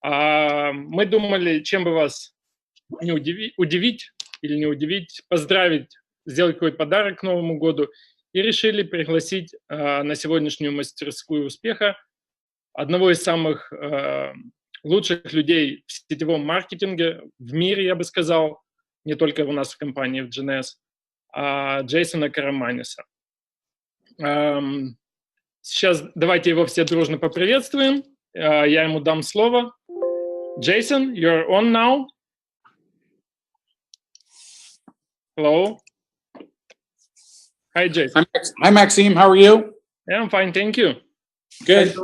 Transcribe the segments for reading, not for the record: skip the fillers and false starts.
Мы думали, чем бы вас не удивить или не удивить, поздравить, сделать какой-то подарок к Новому году, и решили пригласить на сегодняшнюю мастерскую успеха одного из самых лучших людей в сетевом маркетинге в мире, я бы сказал, не только у нас в компании в JEUNESSE, Джейсона Караманиса. Сейчас давайте его все дружно поприветствуем. Я ему дам слово. Jason, you're on now. Hello. Hi, Jason. Hi, Maxime. How are you? Yeah, I'm fine, thank you. Good.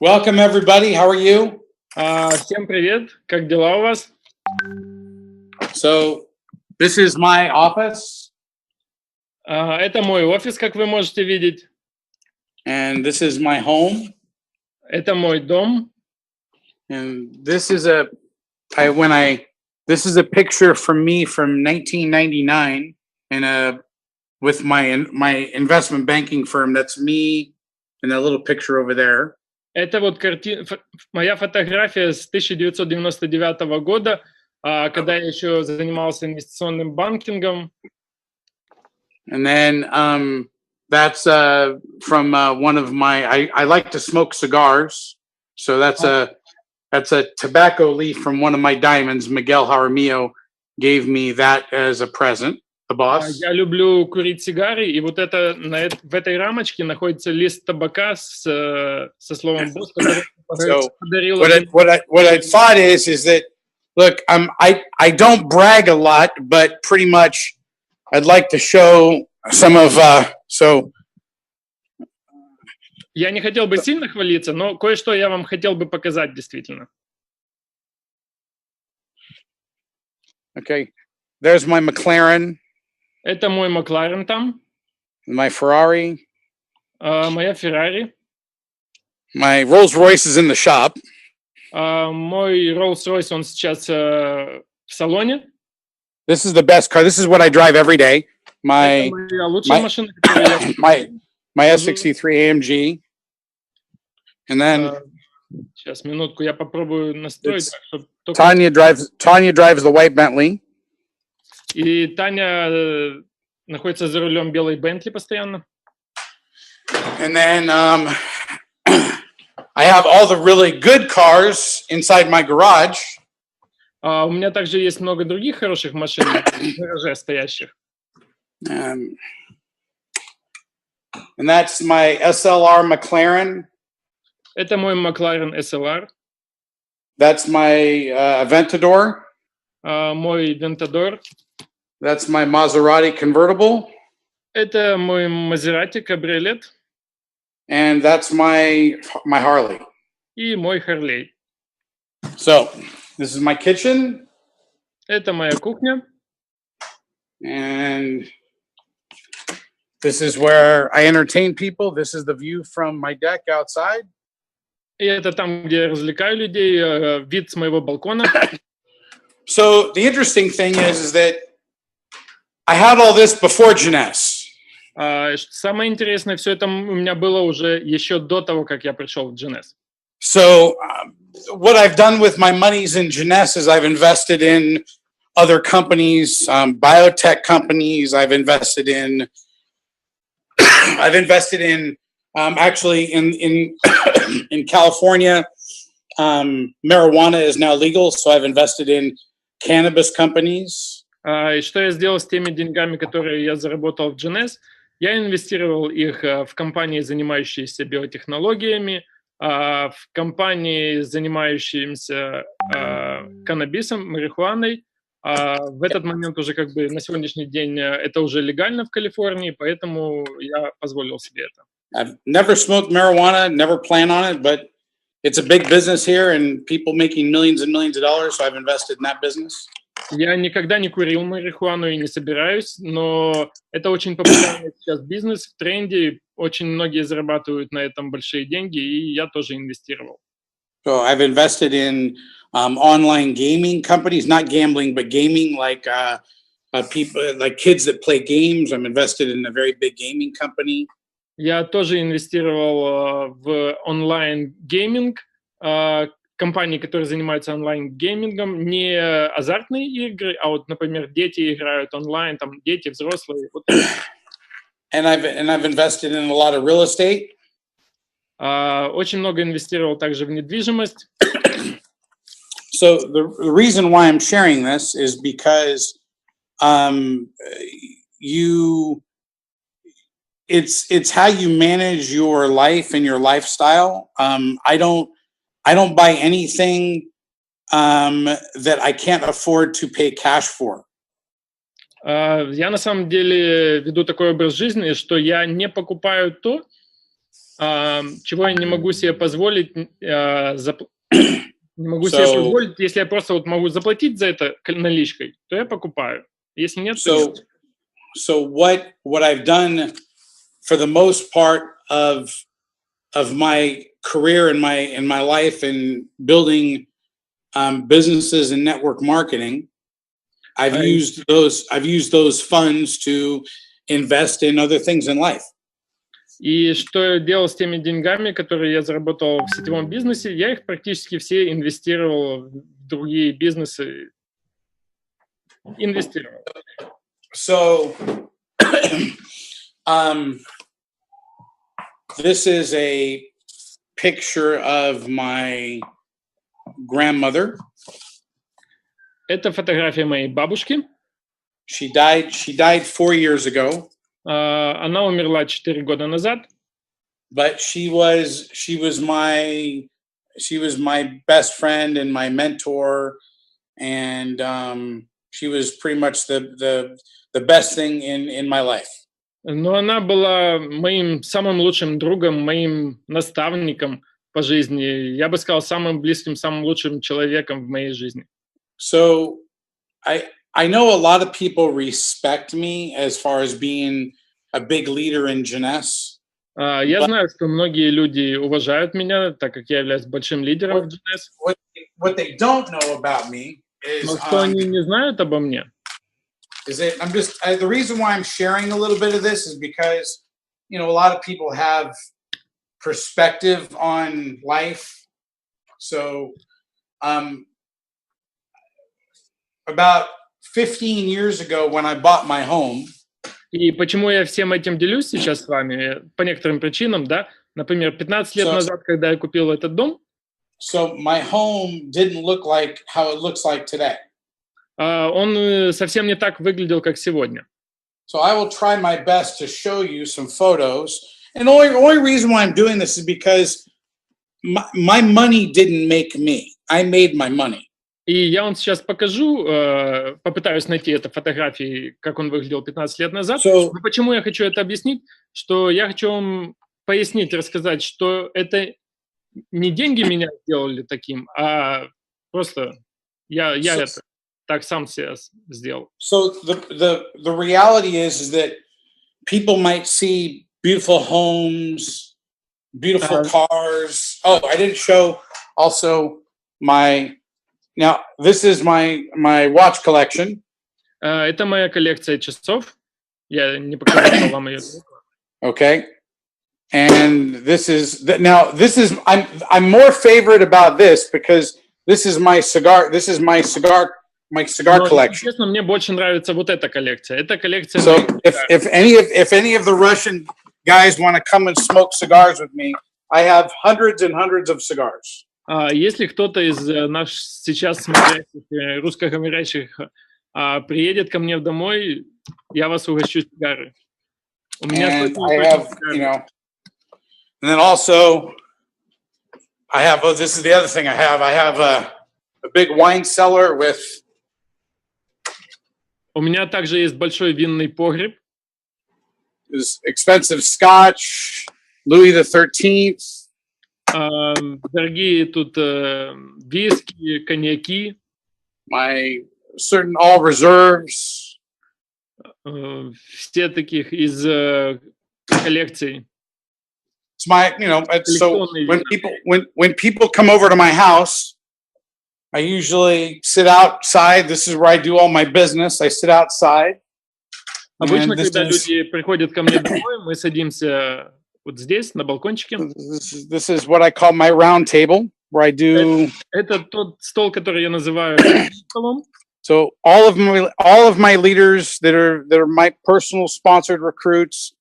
Welcome, everybody. How are you? Всем привет. Как дела у вас? So, this is my office. Это мой офис, как вы можете видеть. And this is my home. Это мой дом. And this is a picture from me from 1999 with my investment banking firm. That's me and that little picture over there. Это вот моя фотография с 1999 года, когда я еще занимался инвестиционным банкингом. And then that's from one of my. I like to smoke cigars, so that's a tobacco leaf from one of my diamonds. Miguel Jaramillo gave me that as a present. The boss. Я люблю курить сигары, и вот это в этой рамочке находится лист табака со словом «босс», который подарил. What I thought is that look, I don't brag a lot, but pretty much I'd like to show some of so. Я не хотел бы сильно хвалиться, но кое-что я вам хотел бы показать действительно. Okay, there's my McLaren. Это мой Макларен там. My Ferrari. Моя Феррари. My Rolls-Royce is in the shop. Мой Rolls-Royce, он сейчас в салоне. This is the best car. This is what I drive every day. My S63 AMG. And then сейчас, минутку, я попробую настроить. Tanya drives the white Bentley. И Таня находится за рулем белой Бентли постоянно. And then I have all the really good cars inside my garage. У меня также есть много других хороших машин в гараже стоящих. And that's my SLR McLaren. Это мой McLaren SLR. That's my Aventador. Мой Ventador. That's my Maserati convertible. Это мой Maserati кабриолет. And that's my Harley. И мой Harley. So, this is my kitchen. Это моя кухня. And this is where I entertain people. This is the view from my deck outside. И это там, где я развлекаю людей, вид с моего балкона. So, the interesting thing is that I had all this before JEUNESSE. Самое интересное, все это у меня было уже еще до того, как я пришел в JEUNESSE. So, what I've done with my monies in JEUNESSE is I've invested in other companies, biotech companies. I've invested in actually in California. Marijuana is now legal, so I've invested in cannabis companies. И что я сделал с теми деньгами, которые я заработал в JEUNESSE? Я инвестировал их в компании, занимающиеся биотехнологиями, в компании, занимающиеся каннабисом, марихуаной. В этот момент уже как бы на сегодняшний день это уже легально в Калифорнии, поэтому я позволил себе это. I've never smoked marijuana, never plan on it, but it's a big business here and people making millions and millions of dollars, so I've invested in that business. Я никогда не курил марихуану и не собираюсь, но это очень популярный сейчас бизнес, в тренде, очень многие зарабатывают на этом большие деньги, и я тоже инвестировал. So I've invested in online gaming companies, not gambling, but gaming, like people, like kids that play games. I'm invested in a very big gaming company. Я тоже инвестировал в онлайн-гейминг, компании, которые занимаются онлайн-геймингом, не азартные игры, а вот, например, дети играют онлайн, там дети, взрослые. Вот. And I've invested in a lot of real estate. Очень много инвестировал также в недвижимость. So the reason why I'm sharing this is because it's how you manage your life and your lifestyle. I don't buy anything that I can't afford to pay cash for. Я на самом деле веду такой образ жизни, что я не покупаю то, чего я не могу себе позволить, не могу себе позволить, если я просто вот могу заплатить за это наличкой, то я покупаю. Если нет, то нет. So what I've done for the most part of my career in my life and building businesses and network marketing, I've used those funds to invest in other things in life. И что я делал с теми деньгами, которые я заработал в сетевом бизнесе, я их практически все инвестировал в другие бизнесы. Инвестировал. So, this is a picture of my grandmother. Это фотография моей бабушки. She died 4 years ago. Она умерла 4 года назад. But she was my best friend and my mentor, and she was pretty much the best thing in my life. Но она была моим самым лучшим другом, моим наставником по жизни. Я бы сказал, самым близким, самым лучшим человеком в моей жизни. So I know a lot of people respect me as far as being a big leader in JEUNESSE. Я знаю, что многие люди уважают меня, так как я являюсь большим лидером в JEUNESSE. What they don't know about me is, но что они не знают обо мне? Is that the reason why I'm sharing a little bit of this is because, you know, a lot of people have perspective on life. So, about 15 years ago when I bought my home. И почему я всем этим делюсь сейчас с вами? По некоторым причинам, да? Например, 15 лет назад, когда я купил этот дом. So my home didn't look like how it looks like today. Он совсем не так выглядел, как сегодня. So I will try my best to show you some photos. And the only reason why I'm doing this is because my money didn't make me. I made my money. И я вам сейчас покажу, попытаюсь найти это фотографии, как он выглядел 15 лет назад. Но почему я хочу это объяснить? Что я хочу вам пояснить, рассказать, что это не деньги меня сделали таким, а просто я это так сам себя сделал. So the reality is that people might see beautiful homes, beautiful cars. Oh, I didn't show also my. Now, this is my watch collection. Это моя коллекция часов. Я не показал вам ее. Okay. And this is I'm more favorite about this because this is my cigar collection. Честно, мне больше нравится вот эта коллекция. Это коллекция. So if any of the Russian guys want to come and smoke cigars with me, I have hundreds and hundreds of cigars. Если кто-то из наших сейчас смотрящих русскоговорящих приедет ко мне домой, я вас угощу сигары. У меня and then also I have this is the other thing I have a big wine cellar with. У меня также есть большой винный погреб. There's expensive Scotch, Louis XIII. Дорогие тут виски, коньяки. My certain all reserves. Все таких из коллекций. It's my, so when people come over to my house, I usually sit outside. This is where I do all my business. I sit outside. Обычно, когда люди приходят ко мне домой, мы садимся вот здесь, на балкончике. This is what I call my round table. where I do. Это тот стол, который я называю столом. So all of my leaders that are my personal sponsored recruits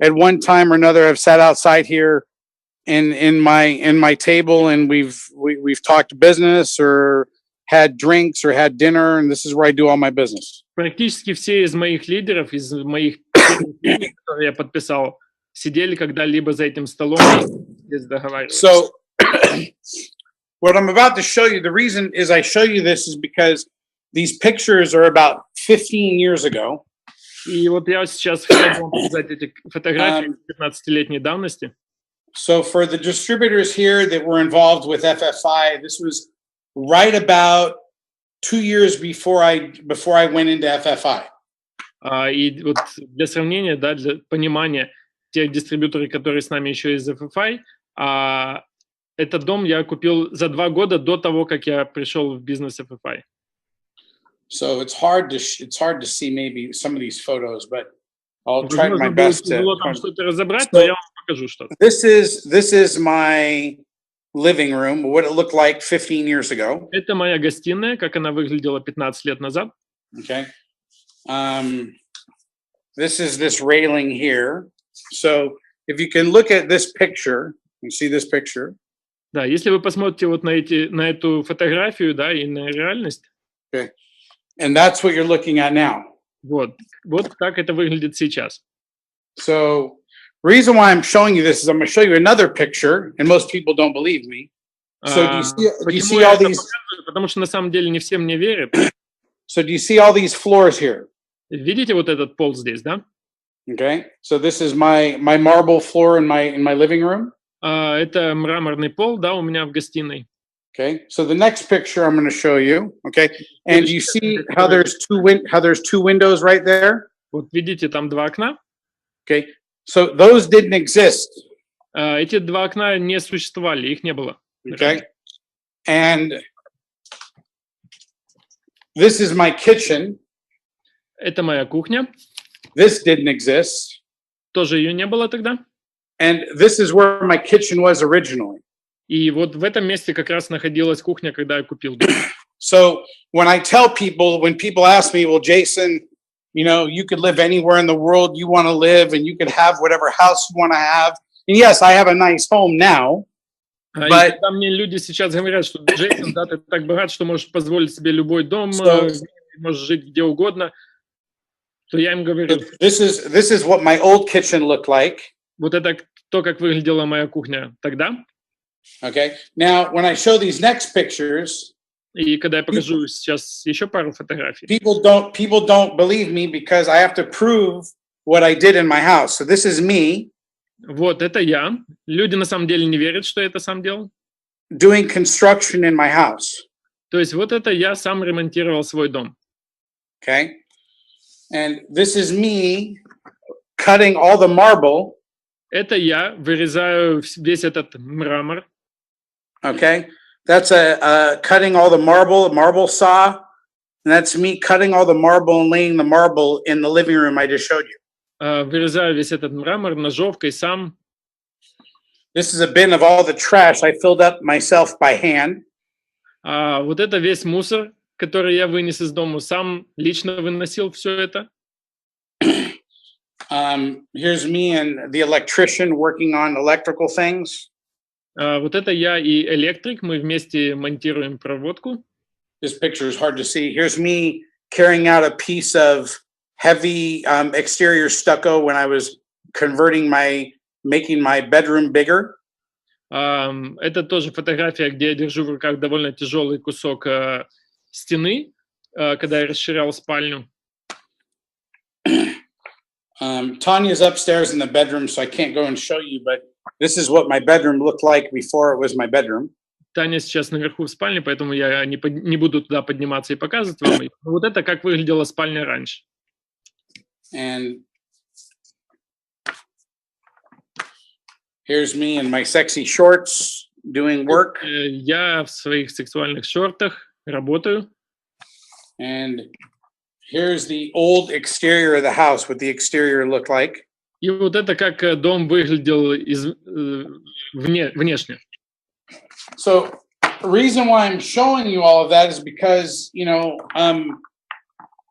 at one time or another have sat outside here in my table, and we've talked business or had drinks or had dinner, and this is where I do all my business. Практически все из моих лидеров, из моих которые я подписал, сидели когда-либо за этим столом и здесь договаривались. So what I'm about to show you, the reason is I show you this is because these pictures are about 15 years ago. И вот я сейчас хотел вам показать эти фотографии 15-летней давности. So for the distributors here that were involved with FFI, this was right about 2 years before I went into FFI. И вот для сравнения, да, для понимания, тех дистрибьюторов, которые с нами еще из FFI, этот дом я купил за 2 года до того, как я пришел в бизнес FFI. So it's hard to see maybe some of these photos, but I'll try my best to. Что-то разобрать, но я вам покажу что-то. This is my living room, what it looked like 15 years ago. Это моя гостиная, как она выглядела 15 лет назад. Okay. This is this railing here. So if you can look at this picture, you see this picture. Да, если вы посмотрите вот на эту фотографию, да, и на реальность. Okay. And that's what you're looking at now. Вот так это выглядит сейчас. So, reason why I'm showing you this is I'm going to show you another picture, and most people don't believe me. So, do you see all these? Потому что на самом деле не все мне верят. So, do you see all these floors here? Видите вот этот пол здесь, да? Okay. So, this is my marble floor in my living room. Это мраморный пол, да, у меня в гостиной. Okay, so the next picture I'm going to show you. Okay, and you see how there's two windows right there. Вот видите, там 2 окна. Okay, so those didn't exist. Эти 2 окна не существовали, их не было. Okay, and this is my kitchen. Это моя кухня. This didn't exist. Тоже ее не было тогда. And this is where my kitchen was originally. И вот в этом месте как раз находилась кухня, когда я купил дом. So when people ask me, well, Jason, you know, you could live anywhere in the world you want to live, and you could have whatever house you want to have. And yes, I have a nice home now. But когда мне люди сейчас говорят, что Джейсон, да, ты так богат, что можешь позволить себе любой дом, можешь жить где угодно, то я им говорю. This is what my old kitchen looked like. Вот это то, как выглядела моя кухня тогда. Okay. Now, when I show these next pictures, и когда я покажу сейчас еще пару фотографий, people don't believe me because I have to prove what I did in my house. So this is me. Вот это я. Люди на самом деле не верят, что я это сам делал. Doing construction in my house. То есть вот это я сам ремонтировал свой дом. Okay. And this is me cutting all the marble. Это я вырезаю весь этот мрамор. Okay, that's cutting all the marble saw, and that's me cutting all the marble and laying the marble in the living room I just showed you. Вырезаю весь этот мрамор ножовкой сам. This is a bin of all the trash I filled up myself by hand. Вот это весь мусор, который я вынес из дома, сам лично выносил все это. Here's me and the electrician working on electrical things. Вот это я и электрик, мы вместе монтируем проводку. This picture is hard to see. Here's me carrying out a piece of heavy exterior stucco when I was making my bedroom bigger. Это тоже фотография, где я держу в руках довольно тяжелый кусок стены, когда я расширял спальню. Tanya's upstairs in the bedroom, so I can't go and show you, but this is what my bedroom looked like before it was my bedroom. Таня сейчас наверху в спальне, поэтому я не буду туда подниматься и показывать вам. Вот это как выглядела спальня раньше. And here's me in my sexy shorts doing work. Я в своих сексуальных шортах работаю. And here's the old exterior of the house, what the exterior looked like. И вот это как дом выглядел внешне. So the reason why I'm showing you all of that is because, you know,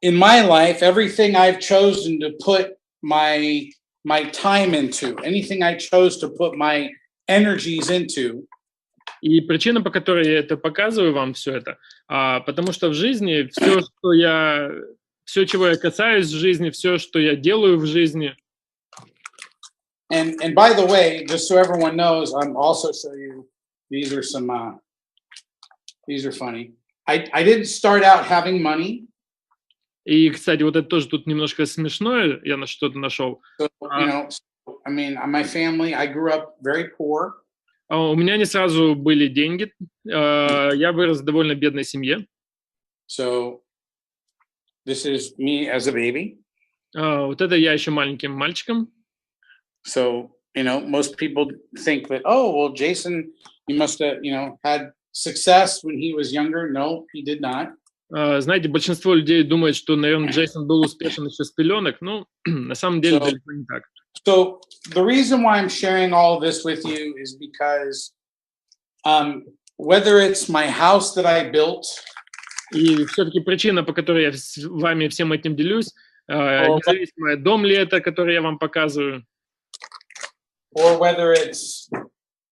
in my life, everything I've chosen to put my time into, anything I chose to put my energies into. И причина, по которой я это показываю вам все это, потому что в жизни все, чего я касаюсь в жизни, все, что я делаю в жизни. And by the way, just so everyone knows, I'm also show you. These are some. These are funny. I didn't start out having money. И, кстати, вот это тоже тут немножко смешное, я что-то нашел. So, you know, I mean, my family, I grew up very poor. У меня не сразу были деньги. Я вырос в довольно бедной семье. So, this is me as a baby. Вот это я еще маленьким мальчиком. So, you know, most people think that, oh, well, Jason, he must have, you know, had success when he was younger. No, he did not. Знаете, большинство людей думает, что, наверное, Джейсон был успешен еще с пеленок. Ну, на самом деле, далеко не так. So the reason why I'm sharing all of this with you is because whether it's my house that I built, и все-таки причина, по которой я с вами всем этим делюсь, независимо, дом ли это, который я вам показываю, or whether it's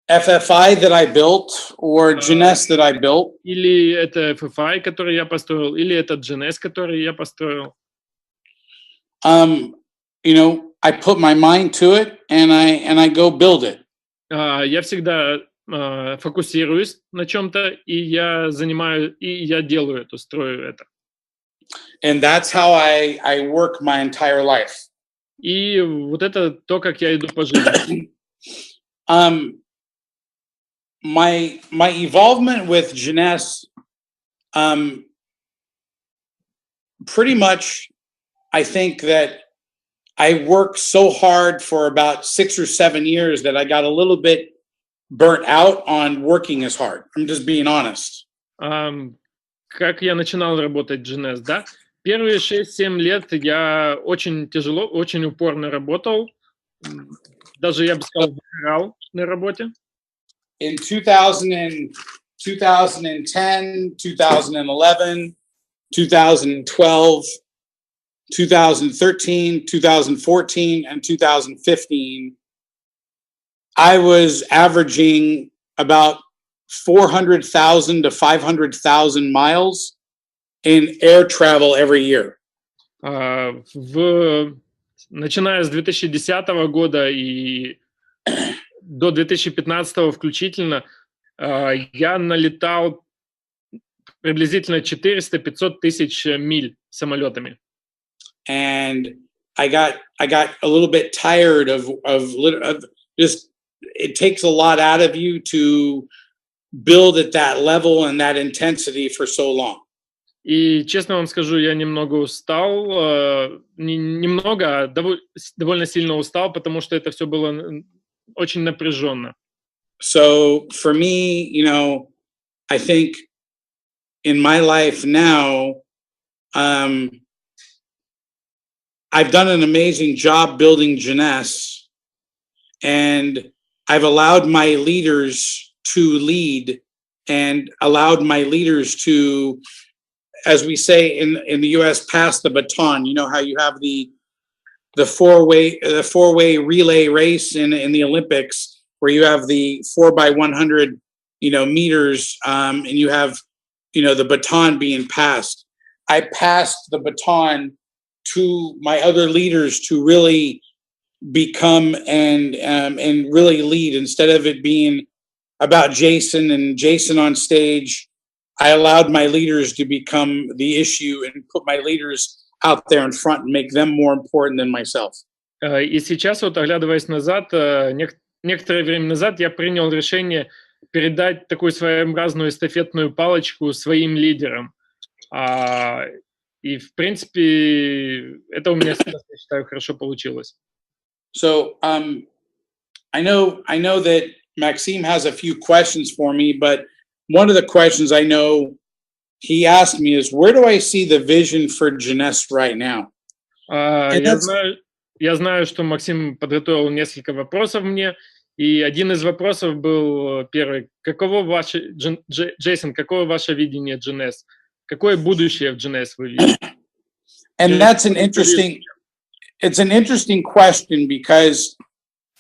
FFI that I built or JEUNESSE that I built, или это FFI, который я построил, или это JEUNESSE, который я построил. You know, I put my mind to it and I go build it. Я всегда фокусируюсь на чем-то, и я делаю это, строю это. And that's how I work my entire life. И вот это то, как я иду по жизни. My involvement with JEUNESSE, pretty much, I think that I worked so hard for about 6 or 7 years that I got a little bit burnt out on working as hard. I'm just being honest. Как я начинал работать в JEUNESSE, да? Первые 6-7 лет я очень тяжело, очень упорно работал. Даже, я бы сказал, выгорал на работе. In 2010, 2011, 2012, 2013, 2014, and 2015, I was averaging about 400,000 to 500,000 miles in air travel every year. Начиная с 2010 года и до 2015 включительно, я налетал приблизительно 400-500 тысяч миль самолетами. And I got a little bit tired of just, it takes a lot out of you to build at that level and that intensity for so long. И честно вам скажу, я немного устал, немного, а довольно сильно устал, потому что это все было очень напряженно. So for me, you know, I think in my life now, I've done an amazing job building JEUNESSE, and I've allowed my leaders to lead and allowed my leaders to, as we say in the US, pass the baton. You know how you have the four-way relay race in the Olympics, where you have the 4x100, you know, meters, and you have, you know, the baton being passed. I passed the baton to my other leaders to really become and really lead, instead of it being about Jason and Jason on stage. I allowed my leaders to become the issue and put my leaders out there in front and make them more important than myself. И сейчас, вот оглядываясь назад, некоторое время назад я принял решение передать такую своеобразную эстафетную палочку своим лидерам. И, в принципе, это у меня сейчас, я считаю, хорошо получилось. So, I know that Maxime has a few questions for me, but one of the questions I know he asked me is, where do I see the vision for JEUNESSE right now? Я знаю, что Максим подготовил несколько вопросов мне, И один из вопросов был первый. Джейсон, какое ваше видение JEUNESSE? Какое будущее в JEUNESSE вы видите? And that's it's an interesting question because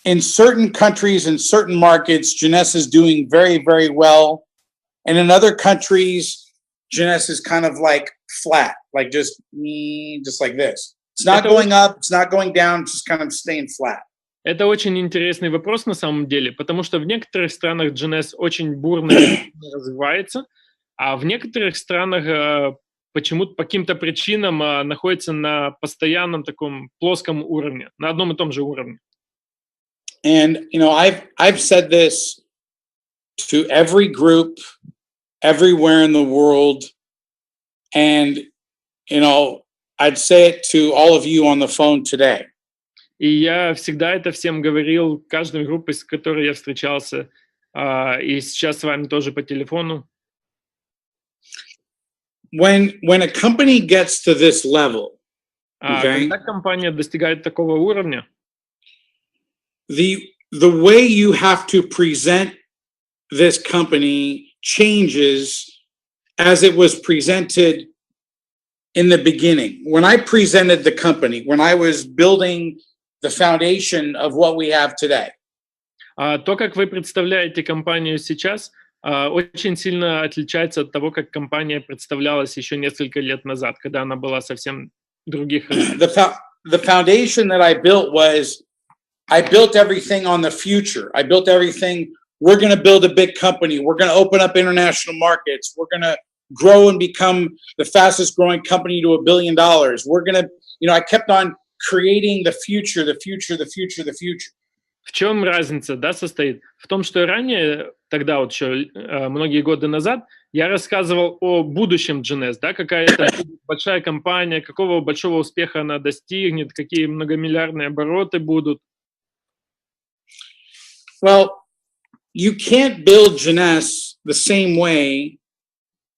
in certain countries and certain markets, JEUNESSE is doing very, very well. And in other countries, JEUNESSE is kind of like flat, like just like this. It's not going up, it's not going down, it's just kind of staying flat. Это очень интересный вопрос на самом деле, потому что в некоторых странах JEUNESSE очень бурно развивается, а в некоторых странах почему-то по каким-то причинам находится на постоянном таком плоском уровне, на одном и том же уровне. And I've said this to every group everywhere in the world, and I'd say it to all of you on the phone today. И я всегда это всем говорил, каждой группе, с которой я встречался, и сейчас с вами тоже по телефону. When a company gets to this level, okay, когда компания достигает такого уровня, the way you have to present this company changes as it was presented in the beginning. When I presented the company, when I was building the foundation of what we have today. То, как вы представляете компанию сейчас, очень сильно отличается от того, как компания представлялась еще несколько лет назад, когда она была совсем других. The foundation that I built was, I built everything on the future. I built everything. We're going to build a big company. We're going to open up international markets. We're going to grow and become the fastest growing company to $1 billion. We're going to, I kept on creating the future. В чем разница, состоит? В том, что ранее, тогда вот еще многие годы назад, я рассказывал о будущем JEUNESSE, какая-то большая компания, какого большого успеха она достигнет, какие многомиллиардные обороты будут. Well, you can't build JEUNESSE the same way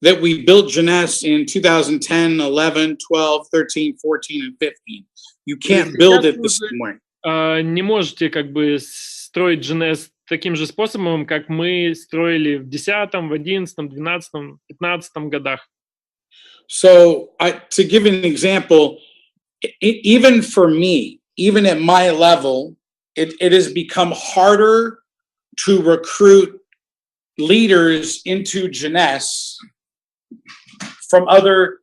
that we built JEUNESSE in 2010, 11, 12, 13, 14, and 15. You can't build it the same way. Не можете строить JEUNESSE таким же способом, как мы строили в 10, в 11, 12, 15 годах. So, to give an example, even for me, even at my level, it has become harder to recruit leaders into JEUNESSE from other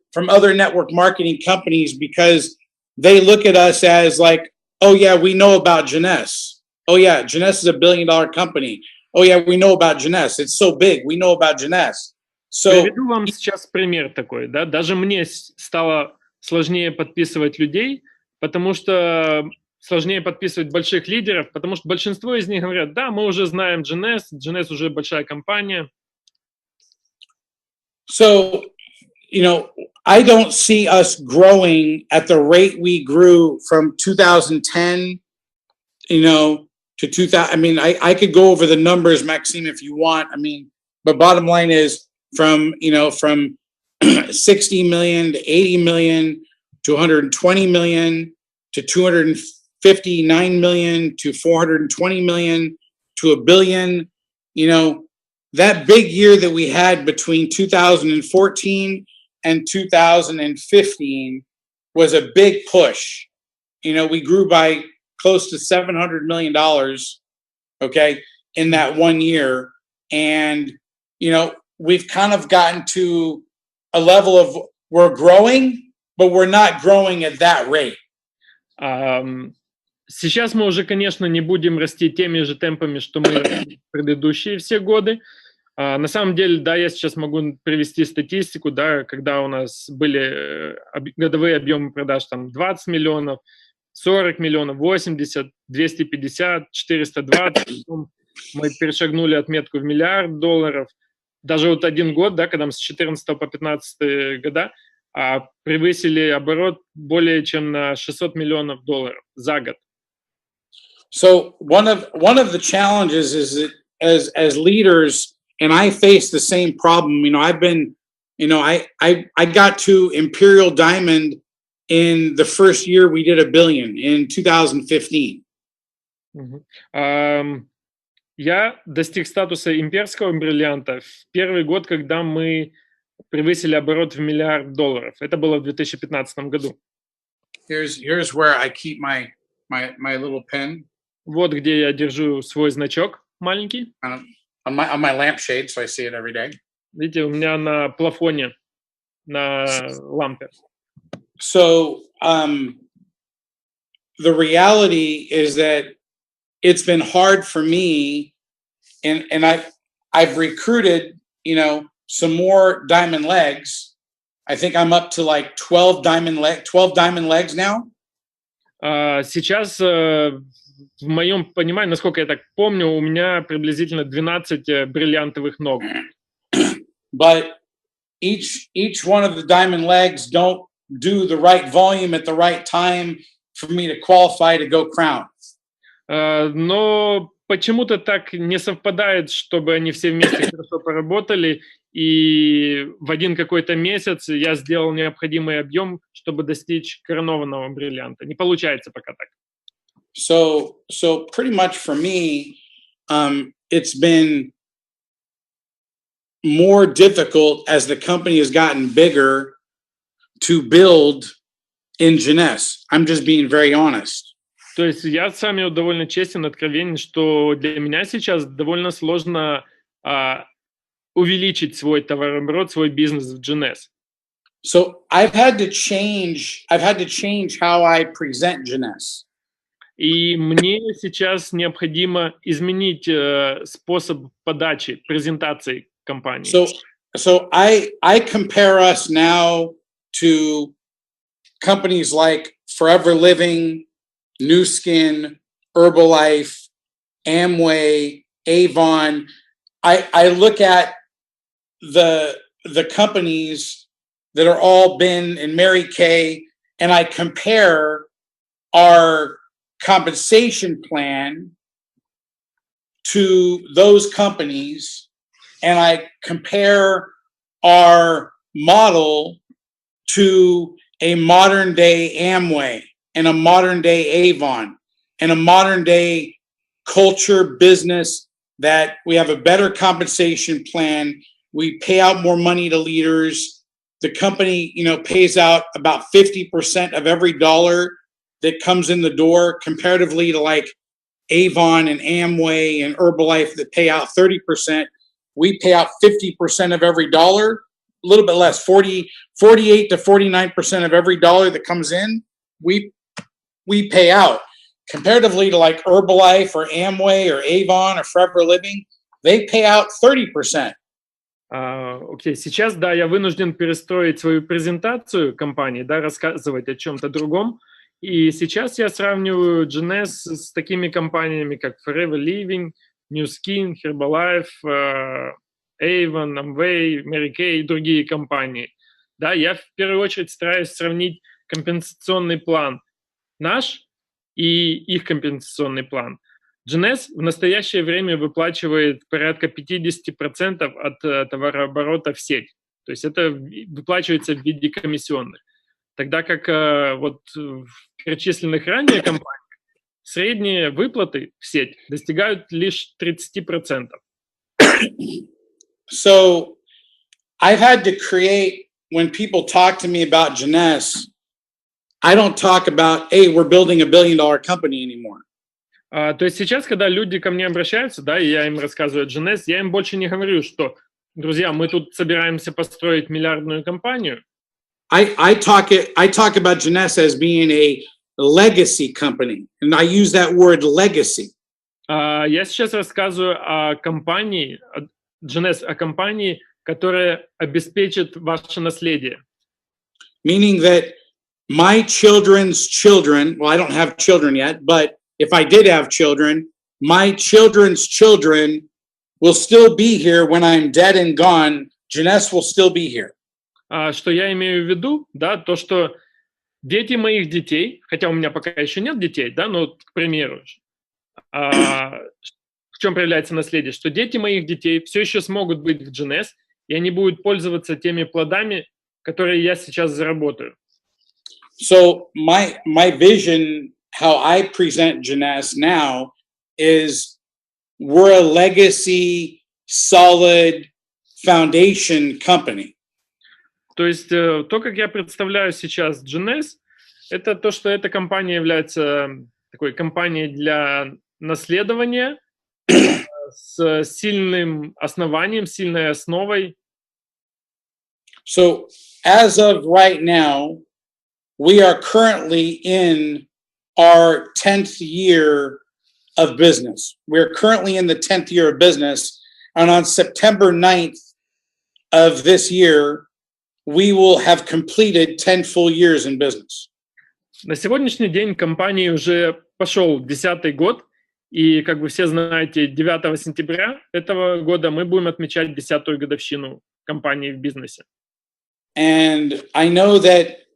network marketing companies because they look at us as like, oh yeah, we know about JEUNESSE. Oh yeah, JEUNESSE is $1 billion company. Oh yeah, we know about JEUNESSE. It's so big. We know about JEUNESSE. Приведу вам сейчас пример такой, Даже мне стало сложнее подписывать людей, потому что сложнее подписывать больших лидеров, потому что большинство из них говорят, да, мы уже знаем JEUNESSE уже большая компания. So, I don't see us growing at the rate we grew from 2010, to 2000. I mean, I could go over the numbers, Maxime, if you want. I mean, but bottom line is from 60 million to 80 million to 120 million to 259 million to 420 million to $1 billion. That big year that we had between 2014 and 2015 was a big push. We grew by close to $700 million, okay, in that 1 year. And, we've kind of gotten to a level of we're growing, but we're not growing at that rate. Сейчас мы уже, конечно, не будем расти теми же темпами, что мы росли в предыдущие все годы. На самом деле, я сейчас могу привести статистику, когда у нас были годовые объемы продаж 20 миллионов, 40 миллионов, 80, 250, 420. Мы перешагнули отметку в $1 миллиард. Даже вот один год, когда мы с 14 по 15 года превысили оборот более чем на $600 миллионов за год. So one of the challenges is that as leaders, and I face the same problem. I've been, I got to Imperial Diamond in the first year we did $1 billion in 2015. Я достиг статуса имперского бриллианта в первый год, когда мы превысили оборот в $1 миллиард. Это было в 2015 году. Here's where I keep my little pen. Вот где я держу свой значок маленький. On my lampshade, so I see it every day. Видите, у меня на плафоне, на лампе. So the reality is that it's been hard for me, and I've recruited, some more diamond legs. I think I'm up to like 12 diamond legs now. Сейчас, в моем понимании, насколько я так помню, у меня приблизительно 12 бриллиантовых ног. But each one of the diamond legs don't do the right volume at the right time for me to qualify to go crown. Но почему-то так не совпадает, чтобы они все вместе хорошо поработали, и в один какой-то месяц я сделал необходимый объем, чтобы достичь коронованного бриллианта. Не получается пока так. So pretty much for me, it's been more difficult as the company has gotten bigger to build in JEUNESSE. I'm just being very honest. То есть я с вами довольно честен, откровенен, что для меня сейчас довольно сложно увеличить свой товарооборот, свой бизнес в JEUNESSE. So I've had to change how I present JEUNESSE. И мне сейчас необходимо изменить способ подачи, презентации компании. So I compare us now to companies like Forever Living, New Skin, Herbalife, Amway, Avon. I look at the companies that are all been in Mary Kay, and I compare our compensation plan to those companies, and I compare our model to a modern day Amway and a modern day Avon and a modern day culture business that we have a better compensation plan. We pay out more money to leaders. The company, pays out about 50% of every dollar that comes in the door, comparatively to like Avon and Amway and Herbalife that pay out 30%. We pay out 50% of every dollar, a little bit less, 48 to 49% of every dollar that comes in, we pay out. Comparatively to like Herbalife or Amway or Avon or Forever Living, they pay out 30%. Окей, сейчас, да, я вынужден перестроить свою презентацию компании, да, рассказывать о чем-то другом. И сейчас я сравниваю JEUNESSE с такими компаниями, как Forever Living, New Skin, Herbalife, Avon, Amway, Mary Kay и другие компании. Да, я в первую очередь стараюсь сравнить компенсационный план наш и их компенсационный план. JEUNESSE в настоящее время выплачивает порядка 50% от товарооборота в сеть. То есть это выплачивается в виде комиссионных. Тогда как вот в перечисленных ранее компаниях средние выплаты в сеть достигают лишь 30%. So I've had to create, when people talk to me about JEUNESSE, I don't talk about, hey, we're building $1 billion company anymore. То есть сейчас, когда люди ко мне обращаются, да, и я им рассказываю о JEUNESSE, я им больше не говорю, что, друзья, мы тут собираемся построить миллиардную компанию. I talk about JEUNESSE as being a legacy company, and I use that word legacy. Я сейчас рассказываю о компании, JEUNESSE, о компании, которая обеспечит ваше наследие. Meaning that my children's children, well, I don't have children yet, but if I did have children, my children's children will still be here when I'm dead and gone. JEUNESSE will still be here. Что я имею в виду, да, то, что дети моих детей, хотя у меня пока еще нет детей, да, но, к примеру, в чем проявляется наследие, что дети моих детей все еще смогут быть в JEUNESSE, и они будут пользоваться теми плодами, которые я сейчас заработаю. So my vision, how I present JEUNESSE now, is we're a legacy, solid foundation company. То есть то, как я представляю сейчас JEUNESSE, это то, что эта компания является такой компанией для наследования с сильным основанием, сильной основой. So as of right now, we are currently in our 10th year of business. We're currently in the 10th year of business. And on September 9th of this year, we will have completed 10 full years in business. На сегодняшний день компании уже пошел 10-й год, и, как вы все знаете, 9 сентября этого года мы будем отмечать 10-ю годовщину компании в бизнесе. And I know that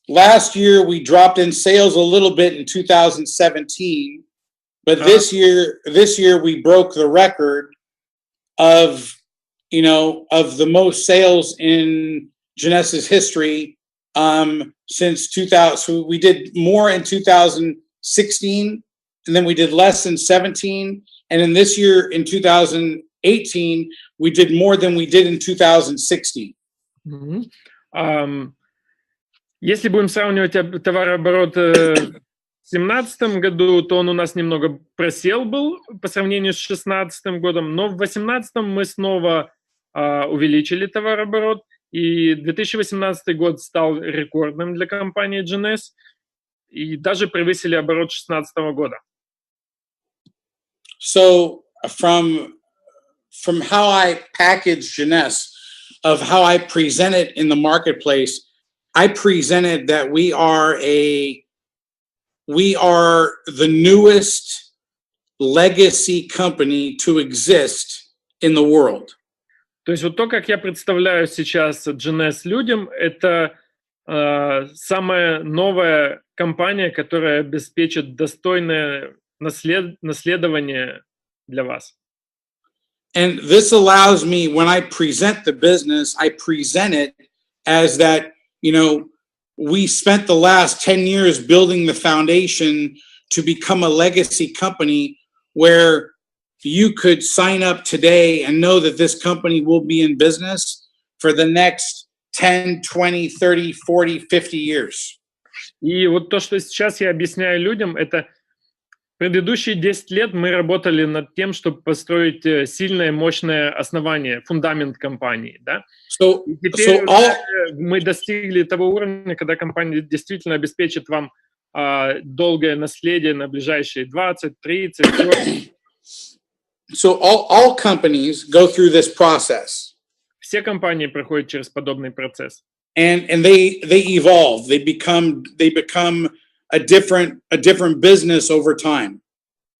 last year we dropped in sales a little bit in 2017, but this year we broke the record of, you know, of the most sales in JEUNESSE's history since 2000. So we did more in 2016, and then we did less in 17, and in this year in 2018 we did more than we did in 2016. Если будем сравнивать товарооборот в 2017 году, то он у нас немного просел был по сравнению с 2016 годом, но в 2018 мы снова увеличили товарооборот, и 2018 год стал рекордным для компании JEUNESSE, и даже превысили оборот 2016 года. So from how I package JEUNESSE, of how I present it in the marketplace, I presented that we are the newest legacy company to exist in the world. То есть вот то, как я представляю сейчас JEUNESSE людям, это самая новая компания, которая обеспечит достойное наследование для вас. And this allows me, when I present the business, I present it as that, you know, we spent the last 10 years building the foundation to become a legacy company where you could sign up today and know that this company will be in business for the next 10, 20, 30, 40, 50 years. И вот то, что сейчас я объясняю людям, это предыдущие 10 лет мы работали над тем, чтобы построить сильное, мощное основание, фундамент компании. Да? И теперь мы достигли того уровня, когда компания действительно обеспечит вам долгое наследие на ближайшие 20, 30, 40. So all companies go through this process. Все компании проходят через подобный процесс. And they evolve. They become a different business over time.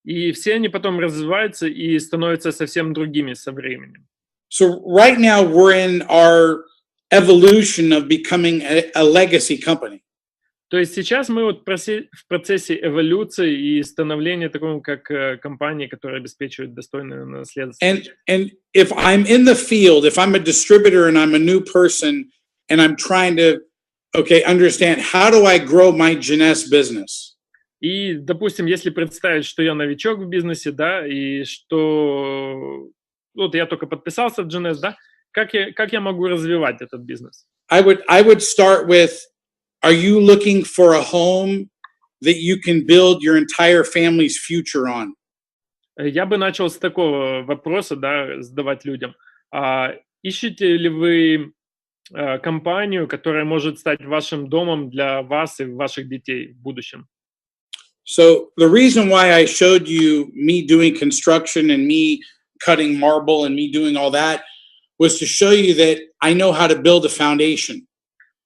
И все они потом развиваются и становятся совсем другими со временем. So right now we're in our evolution of becoming a legacy company. То есть сейчас мы вот в процессе эволюции и становления такого, как компании, которая обеспечивает достойное наследство. And if I'm in the field, if I'm a distributor and I'm a new person and I'm trying to understand how do I grow my JEUNESSE business? И, допустим, если представить, что я новичок в бизнесе, да, и что вот я только подписался в JEUNESSE, да, как я могу развивать этот бизнес? I would start with, are you looking for a home that you can build your entire family's future on? Я бы начал с такого вопроса, да, задавать людям. Ищете ли вы компанию, которая может стать вашим домом для вас и ваших детей в будущем? So the reason why I showed you me doing construction and me cutting marble and me doing all that was to show you that I know how to build a foundation.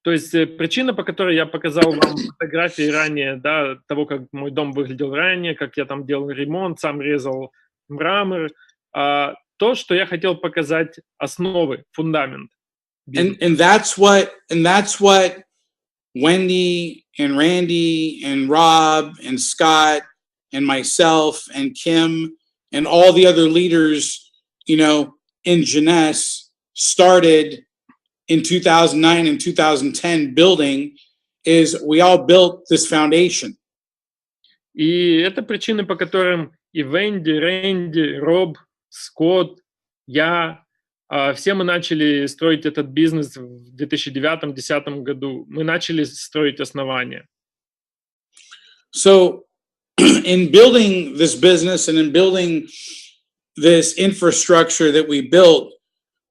То есть причина, по которой я показал вам фотографии ранее, да, того, как мой дом выглядел ранее, как я там делал ремонт, сам резал мрамор, то, что я хотел показать основы, фундамент. And that's what Wendy and Randy and Rob and Scott and myself and Kim and all the other leaders, you know, in JEUNESSE started in 2009 and 2010 building, is we all built this foundation. И это причины, по которым и Венди, Рэнди, Роб, Скотт, я, все мы начали строить этот бизнес в 2009-2010 году. Мы начали строить основания. So in building this business and in building this infrastructure that we built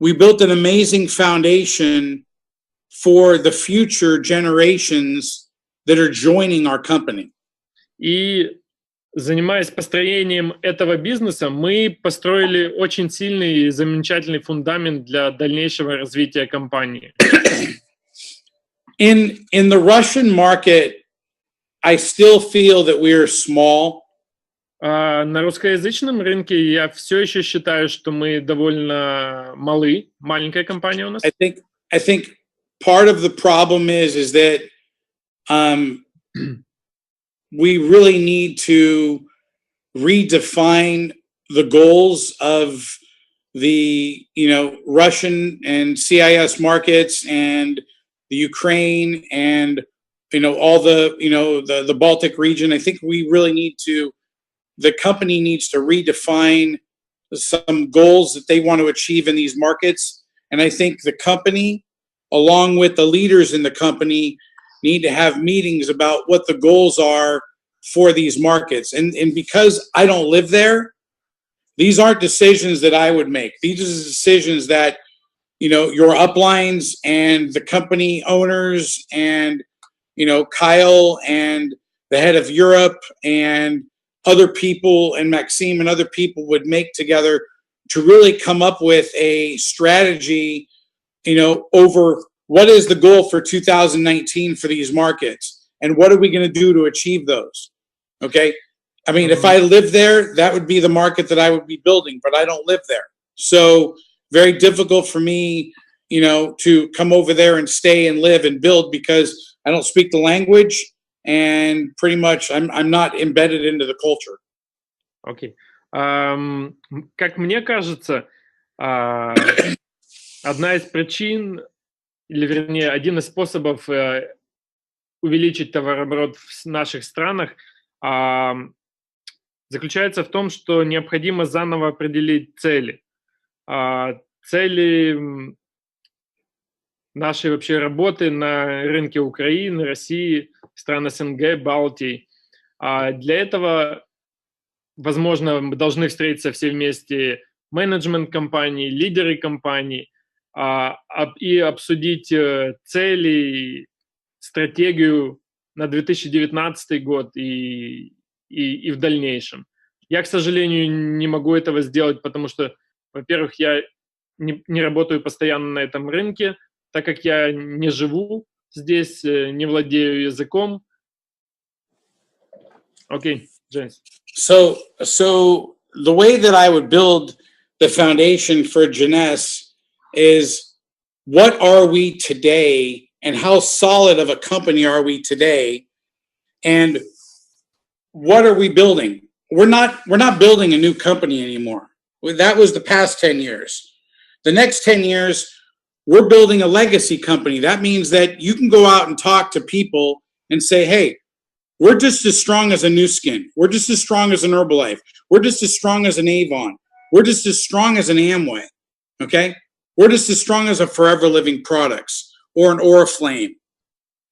an amazing foundation for the future generations that are joining our company. И занимаясь построением этого бизнеса, мы построили очень сильный и замечательный фундамент для дальнейшего развития компании. In the Russian market, I still feel that we are small. На русскоязычном рынке я все еще считаю, что мы довольно малы, маленькая компания у нас. I think part of the problem is that we really need to redefine the goals of the Russian and CIS markets and the Ukraine and all the Baltic region. I think we really need to. The company needs to redefine some goals that they want to achieve in these markets, and I think the company, along with the leaders in the company, need to have meetings about what the goals are for these markets. And because I don't live there, these aren't decisions that I would make. These are decisions that, your uplines and the company owners and, Kyle and the head of Europe and other people and Maxime and other people would make together to really come up with a strategy, over what is the goal for 2019 for these markets and what are we going to do to achieve those? Okay. I mean, if I live there, that would be the market that I would be building, but I don't live there. So very difficult for me, to come over there and stay and live and build because I don't speak the language and pretty much I'm not embedded into the culture. Окей. Как мне кажется, одна из причин, или вернее, один из способов увеличить товарооборот в наших странах заключается в том, что необходимо заново определить цели. Цели нашей вообще работы на рынке Украины, России, стран СНГ, Балтии. Для этого, возможно, мы должны встретиться все вместе, менеджмент компаний, лидеры компаний, и обсудить цели, стратегию на 2019 год и в дальнейшем. Я, к сожалению, не могу этого сделать, потому что, во-первых, я не работаю постоянно на этом рынке, так как я не живу здесь, не владею языком. Окей, Джейс. So the way that I would build the foundation for JEUNESSE is what are we today and how solid of a company are we today and what are we building? We're not building a new company anymore. That was the past 10 years. The next 10 years, we're building a legacy company. That means that you can go out and talk to people and say, hey, we're just as strong as a New Skin. We're just as strong as an Herbalife. We're just as strong as an Avon. We're just as strong as an Amway. Okay? We're just as strong as a Forever Living Products or an Oriflame.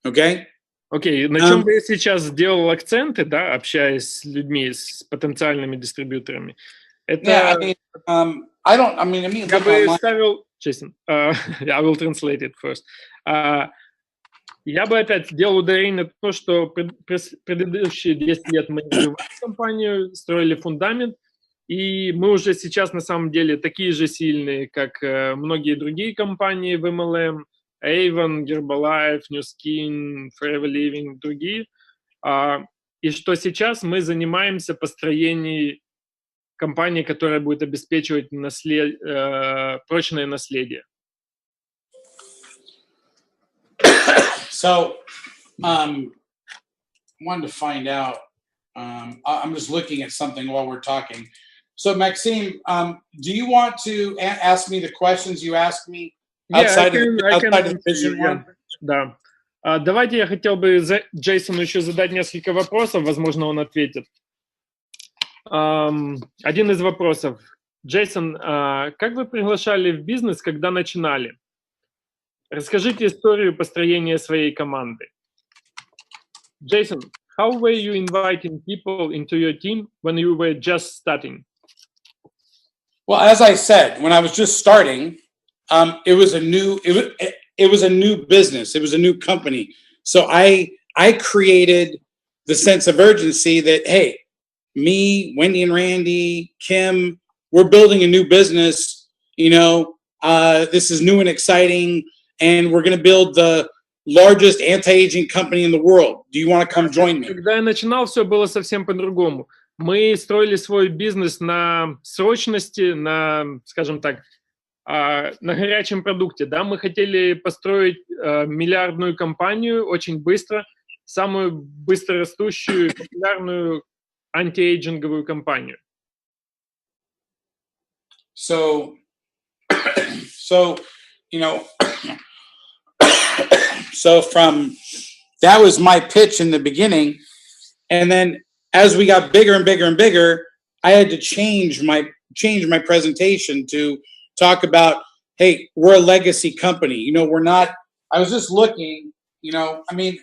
Okay? Окей, на чем бы я сейчас сделал акценты, да, общаясь с людьми, с потенциальными дистрибьюторами? Это... Yeah, I mean, я бы ставил... Честно, I will translate it first. Я бы опять сделал ударение на то, что предыдущие 10 лет мы развивали компанию, строили фундамент, и мы уже сейчас на самом деле такие же сильные, как многие другие компании в MLM, Avon, Herbalife, New Skin, Forever Living, другие. И что сейчас мы занимаемся построением компании, которая будет обеспечивать прочное наследие. So, wanted to find out. I'm just looking at something while we're talking. So, Maxime, do you want to ask me the questions you asked me outside of the vision one? Да. Давайте я хотел бы Джейсону еще задать несколько вопросов, возможно, он ответит. Один из вопросов. Джейсон, как вы приглашали в бизнес, когда начинали? Расскажите историю построения своей команды. Jason, how were you inviting people into your team when you were just starting? Well, as I said, when I was just starting, it was a new business. It was a new company. So I created the sense of urgency that, hey, me, Wendy and Randy, Kim, we're building a new business. You know, this is new and exciting, and we're going to build the largest anti-aging company in the world. Do you want to come join me? Когда я начинал, все было совсем по-другому. Мы строили свой бизнес на срочности, на, скажем так, на горячем продукте. Да? Мы хотели построить миллиардную компанию очень быстро, самую быстрорастущую, популярную антиэйджинговую компанию. So, you know, so from that was my pitch in the beginning, and then as we got bigger and bigger and bigger, I had to change my presentation to talk about, hey, we're a legacy company. You know, we're not. I was just looking. You know, I mean,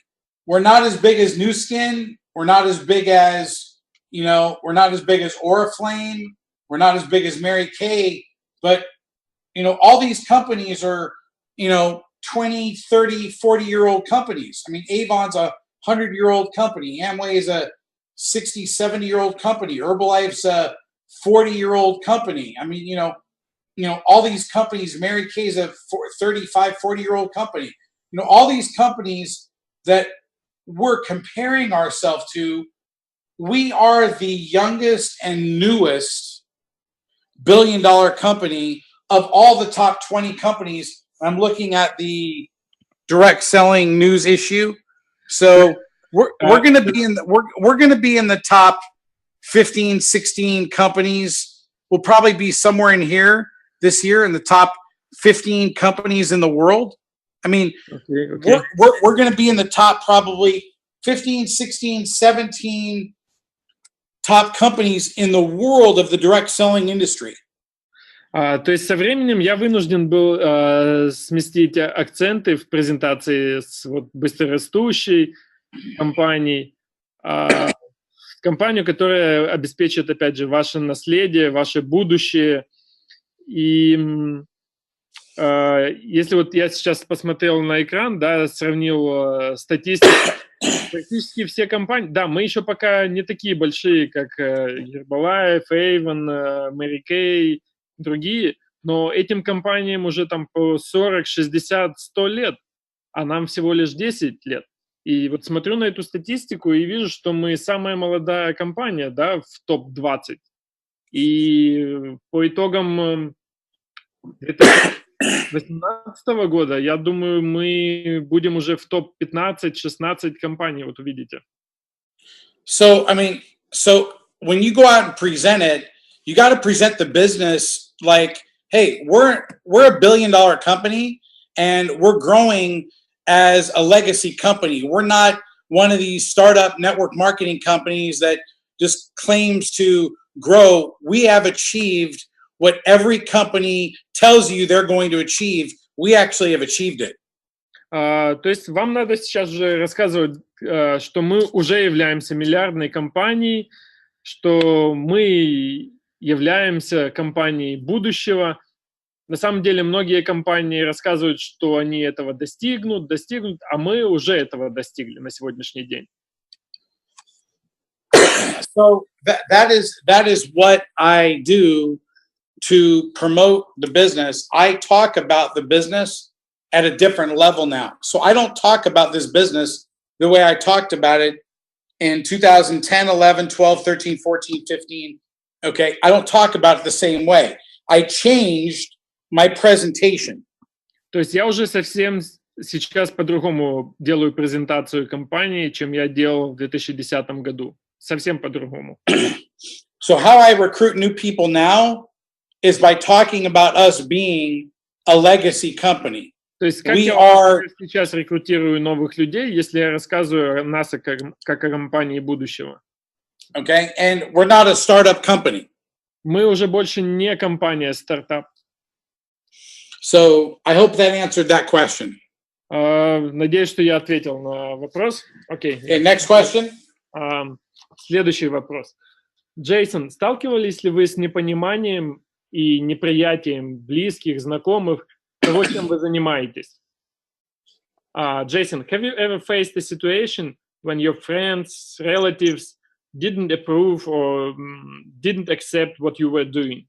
we're not as big as New Skin. We're not as big as, you know, we're not as big as Oriflame. We're not as big as Mary Kay. But, you know, all these companies are, you know, 20, 30, 40-year-old companies. I mean, Avon's a 100-year-old company. Amway is a 60, 70-year-old company. Herbalife's a 40-year-old company. I mean, you know, all these companies, Mary Kay's a 35, 40-year-old company. You know, all these companies that we're comparing ourselves to, we are the youngest and newest billion-dollar company of all the top 20 companies. I'm looking at the direct selling news issue. So we're going to be in the, we're going to be in the top 15, 16 companies. We'll probably be somewhere in here this year in the top 15 companies in the world. I mean, we're going to be in the top probably 15, 16, 17 top companies in the world of the direct selling industry. То есть со временем я вынужден был сместить акценты в презентации с вот быстрорастущей компанией, компанию, которая обеспечит, опять же, ваше наследие, ваше будущее. И если вот я сейчас посмотрел на экран, да, сравнил статистику, практически все компании, да, мы еще пока не такие большие, как Herbalife, Avon, Mary Kay, другие, но этим компаниям уже там по 40, 60, 100 лет, а нам всего лишь 10 лет. И вот смотрю на эту статистику и вижу, что мы самая молодая компания, да, в топ-20. И по итогам 2018 года, я думаю, мы будем уже в топ-15-16 компаний, вот увидите. So, I mean, so when you go out and present it, you got to present the business like, hey, we're a $1 billion company and we're growing as a legacy company. We're not one of these startup network marketing companies that just claims to grow. We have achieved what every company tells you they're going to achieve. We actually have achieved it. То есть вам надо сейчас же рассказывать, что мы уже являемся миллиардной компанией, что мы являемся компанией будущего. На самом деле многие компании рассказывают, что они этого достигнут, а мы уже этого достигли на сегодняшний день. So that is what I do to promote the business. I talk about the business at a different level now. So I don't talk about this business the way I talked about it in 2010, 11, 12, 13, 14, 15. Okay, I don't talk about it the same way. I changed my presentation. То есть я уже совсем сейчас по-другому делаю презентацию компании, чем я делал в 2010 году. Совсем по-другому. So how I recruit new people now is by talking about us being a legacy company. То есть как я сейчас рекрутирую новых людей, если я рассказываю о нас как о компании будущего? Okay, and we're not a startup company. Мы уже больше не компания, стартап. So I hope that answered that question. Надеюсь, что я ответил на вопрос. Окей. Okay, next question. Следующий вопрос. Джейсон, сталкивались ли вы с непониманием и неприятием близких, знакомых того, чем вы занимаетесь? Jason, have you ever faced a situation when your friends, relatives didn't approve or didn't accept what you were doing?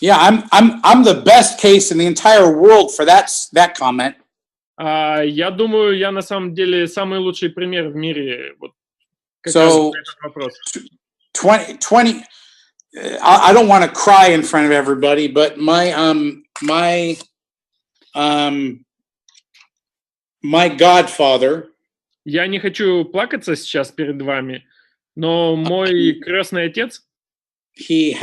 Yeah, I'm the best case in the entire world for that comment. Я думаю, я на самом деле самый лучший пример в мире. Вот, So, 20, I don't want to cry in front of everybody, but my godfather. Я не хочу плакаться сейчас перед вами, но мой крестный отец. He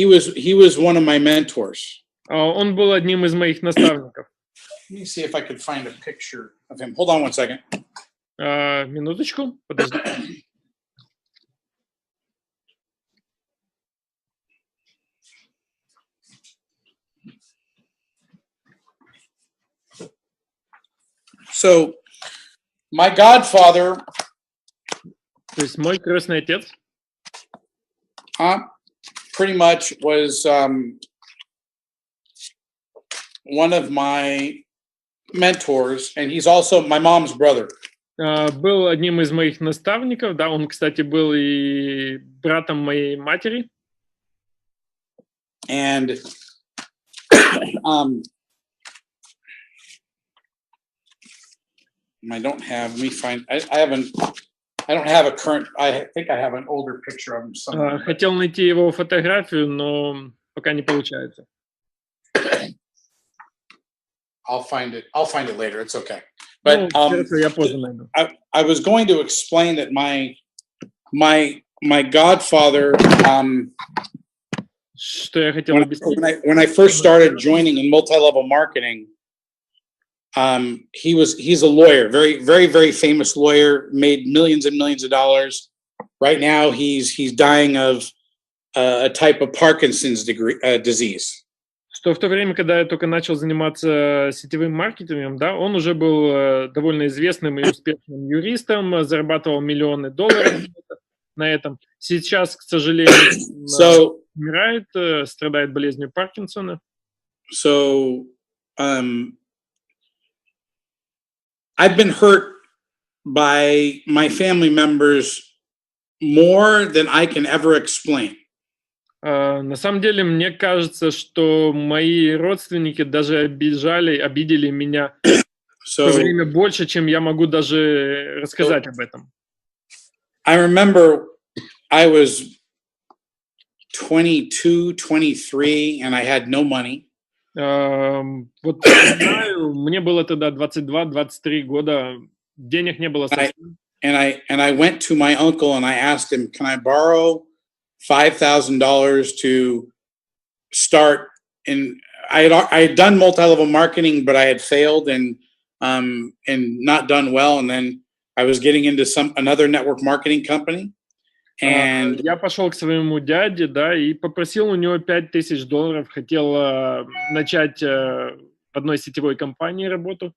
was one of my mentors. Он был одним из моих наставников. Let me see if I could find a picture of him. Hold on one second. Минуточку, подожди. So, my godfather. То есть мой крестный отец. Pretty much was one of my mentors, and he's also my mom's brother. Был одним из моих наставников, да, он, кстати, был и братом моей матери. And I don't have. Let me find. I don't have a current. I think I have an older picture of him somewhere. Хотел найти его фотографию, но пока не получается. I'll find it later. It's okay. But я позже найду. I was going to explain that my godfather. Что я хотел объяснить? When I first started joining in multi-level marketing, he's a lawyer, very, very, very famous lawyer, made millions and millions of dollars. Right now, he's dying of a type of Parkinson's disease. Что в то время, когда я только начал заниматься сетевым маркетингом, да, он уже был довольно известным и успешным юристом, зарабатывал миллионы долларов на этом. Сейчас, к сожалению, умирает, страдает болезнью Паркинсона. So, I've been hurt by my family members more than I can ever explain. На самом деле, мне кажется, что мои родственники даже обидели меня в то время больше, чем я могу даже рассказать об этом. I remember I was 22, 23, and I had no money. Вот знаю, мне было тогда 22-23 года, денег не было совсем. And I went to my uncle and I asked him, can I borrow $5,000 to start? And I had done multi-level marketing, but I had failed and not done well. And then I was getting into another network marketing company. And я пошел к своему дяде, да, и попросил у него $5000, хотел начать в одной сетевой компании работу.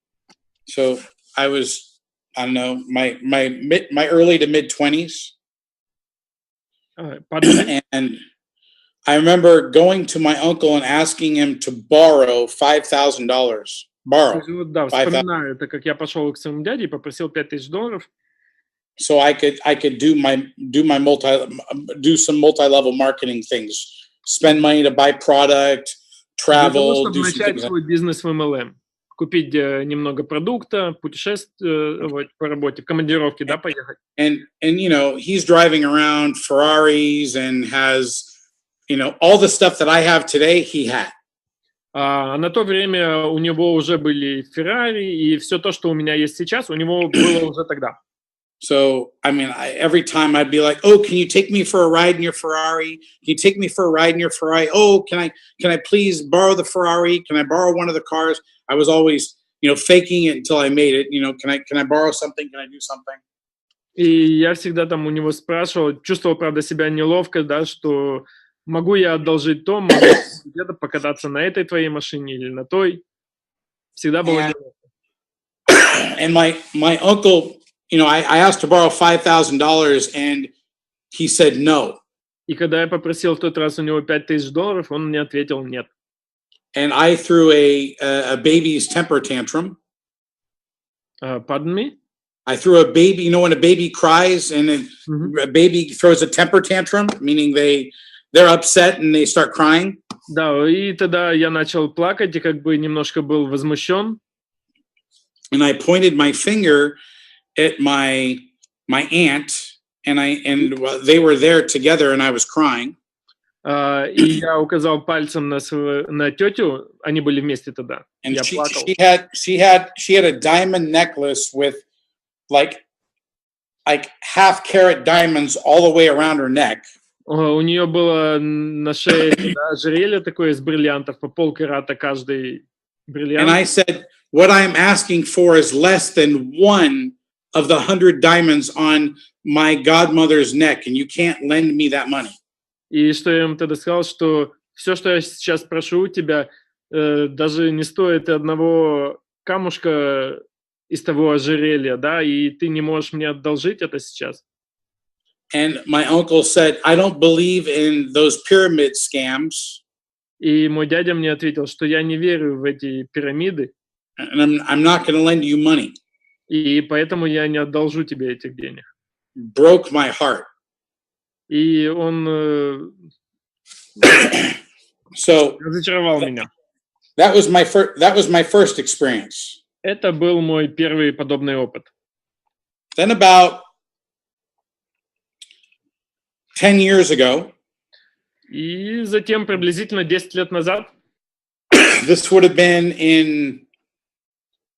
So I was, I don't know, my early to mid 20s. And I remember going to my uncle and asking him to borrow $5,000. Да, вспоминаю, это как я пошел к своему дяде и попросил $5000. So I could do some multi-level marketing things, spend money to buy product, travel, do начать свой бизнес в MLM, купить немного продукта, путешествовать по работе, в командировке, да, поехать. And you know, he's driving around Ferraris and has, you know, all the stuff that I have today, he had. А на то время у него уже были Ferrari, и все то, что у меня есть сейчас, у него было уже тогда. So, I mean, every time I'd be like, "Oh, can you take me for a ride in your Ferrari? Can you take me for a ride in your Ferrari? Oh, can I please borrow the Ferrari? Can I borrow one of the cars?" I was always, you know, faking it until I made it. You know, can I borrow something? Can I do something? И я всегда там у него спрашивал, чувствовал, правда, себя неловко, да, что могу я одолжить то, могу где-то покататься на этой твоей машине или на той. Всегда было неловко. And my uncle, you know, I asked to borrow $5,000 and he said no. И когда я попросил в тот раз у него $5000, он мне ответил нет. And I threw a baby's temper tantrum. Pardon me? I threw a baby, you know, when a baby cries and a baby throws a temper tantrum, meaning they're upset and they start crying. Да, и тогда я начал плакать и как бы немножко был возмущен. And I pointed my finger at my aunt, and they were there together, and I was crying. И я указал пальцем на тетю, они были вместе тогда. And я плакал. she had a diamond necklace with like half carat diamonds all the way around her neck. У нее было на шее ожерелье такое из бриллиантов, по полкарата каждый бриллиант. And I said, what I'm asking for is less than one of the 100 diamonds on my godmother's neck, and you can't lend me that money. И что я им тогда сказал, что все, что я сейчас прошу у тебя, даже не стоит одного камушка из того ожерелья, да, и ты не можешь мне одолжить это сейчас. And my uncle said, I don't believe in those pyramid scams. И мой дядя мне ответил, что я не верю в эти пирамиды. And I'm not going to lend you money. И поэтому я не одолжу тебе этих денег. Broke my heart. И он разочаровал меня. That was my first experience. Это был мой первый подобный опыт. Then about 10 years ago. И затем приблизительно 10 лет назад. This would have been in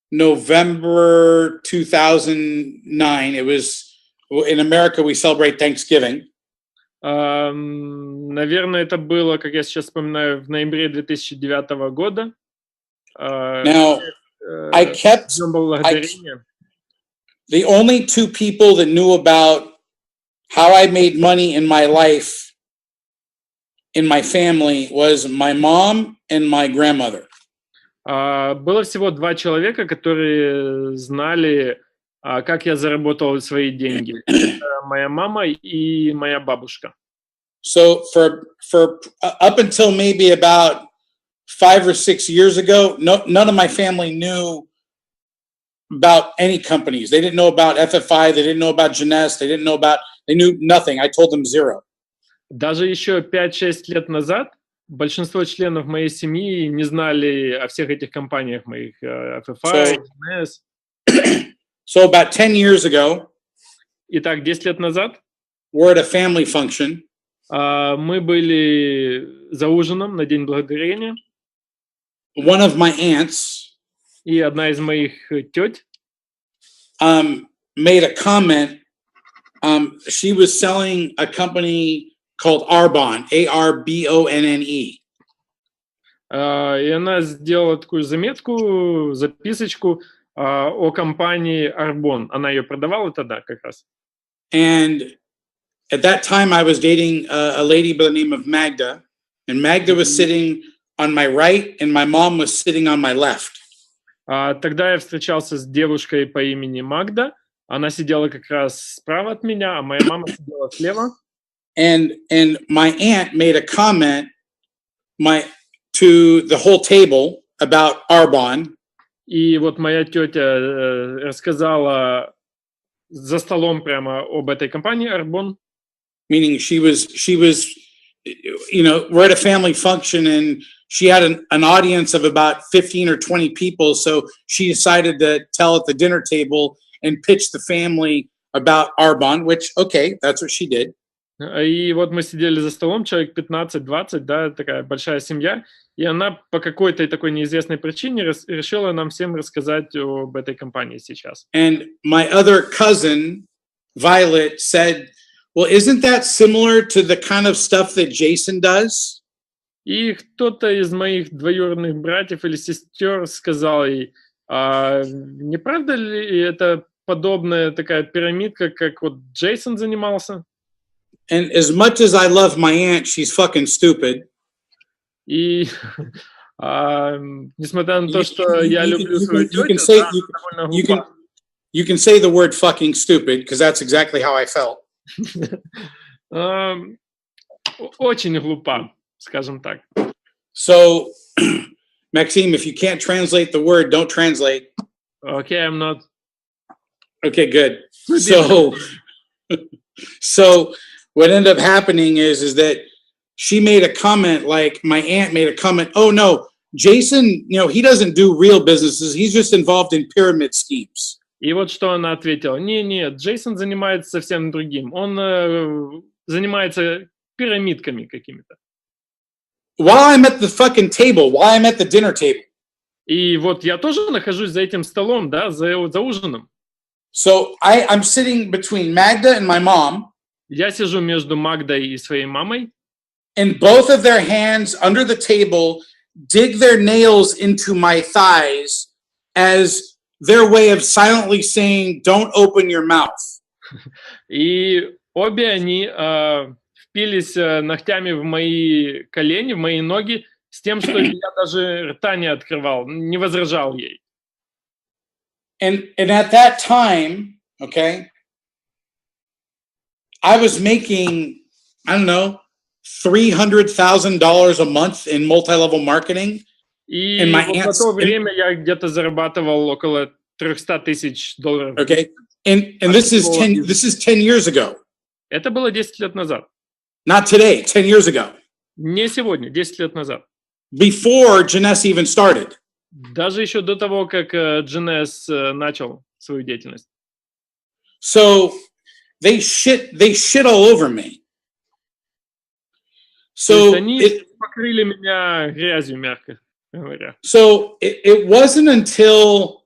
November 2009. It was in America. We celebrate Thanksgiving. Наверное, это было, как я сейчас вспоминаю, в ноябре 2009 года. Now, the only two people that knew about how I made money in my life, in my family, was my mom and my grandmother. Было всего два человека, которые знали, как я заработал свои деньги. Моя мама и моя бабушка. So for up until maybe about 5 or 6 years ago, none of my family knew about any companies. They didn't know about FFI. They didn't know about JEUNESSE. They knew nothing. I told them zero. Даже еще 5-6 лет назад большинство членов моей семьи не знали о всех этих компаниях моих, FFI, JEUNESSE. So about 10 years ago, итак, 10 лет назад, we're at a family function. Мы были за ужином на День Благодарения. One of my aunts, и одна из моих теть, made a comment. She was selling a company called Arbonne, A-R-B-O-N-N-E. И она сделала такую заметку, записочку о компании Arbonne. Она ее продавала тогда как раз. And at that time, I was dating a lady by the name of Magda, and Magda was sitting on my right, and my mom was sitting on my left. Тогда я встречался с девушкой по имени Магда. Она сидела как раз справа от меня, а моя мама сидела слева. And my aunt made a comment to the whole table about Arbonne. И вот моя тетя рассказала за столом прямо об этой компании Arbonne. Meaning she was, you know, we're at a family function and she had an audience of about 15 or 20 people. So she decided to tell at the dinner table and pitch the family about Arbonne, which, okay, that's what she did. И вот мы сидели за столом, человек 15-20, да, такая большая семья, и она по какой-то такой неизвестной причине решила нам всем рассказать об этой компании сейчас. And my other cousin, Violet, said, well, isn't that similar to the kind of stuff that Jason does? И кто-то из моих двоюродных братьев или сестер сказал ей, не правда ли это подобная такая пирамидка, как вот Джейсон занимался. And as much as I love my aunt, she's fucking stupid. И несмотря на то, что я люблю свою тетю, say, да, она довольно глупа. You can say the word fucking stupid, because that's exactly how I felt. Очень глупа, скажем так. So, Maxime, if you can't translate the word, don't translate. Okay, I'm not. Okay, good. So what ended up happening is that she made a comment, like my aunt made a comment, oh no, Jason, he doesn't do real businesses. He's just involved in pyramid schemes. И вот что она ответила. Нет, Джейсон занимается совсем другим. Он занимается пирамидками какими-то. While I'm at the fucking table, while I'm at the dinner table. И вот я тоже нахожусь за этим столом, да, за ужином. So I'm sitting between Magda and my mom. Я сижу между Магдой и своей мамой. And both of their hands under the table dig their nails into my thighs as their way of silently saying, don't open your mouth. И обе они впились ногтями в мои колени, в мои ноги, с тем, что я даже рта не открывал, не возражал ей. And at that time, okay, I was making, I don't know, $300,000 a month in multi-level marketing. И в то время я где-то зарабатывал около $300,000. Okay, and this is 10 years ago. Это было 10 лет назад. Not today, 10 years ago. Не сегодня, 10 лет назад. Before JEUNESSE even started. Даже еще до того, как JEUNESSE начал свою деятельность. So they shit all over me. So они покрыли меня грязью, мягко говоря. So it wasn't until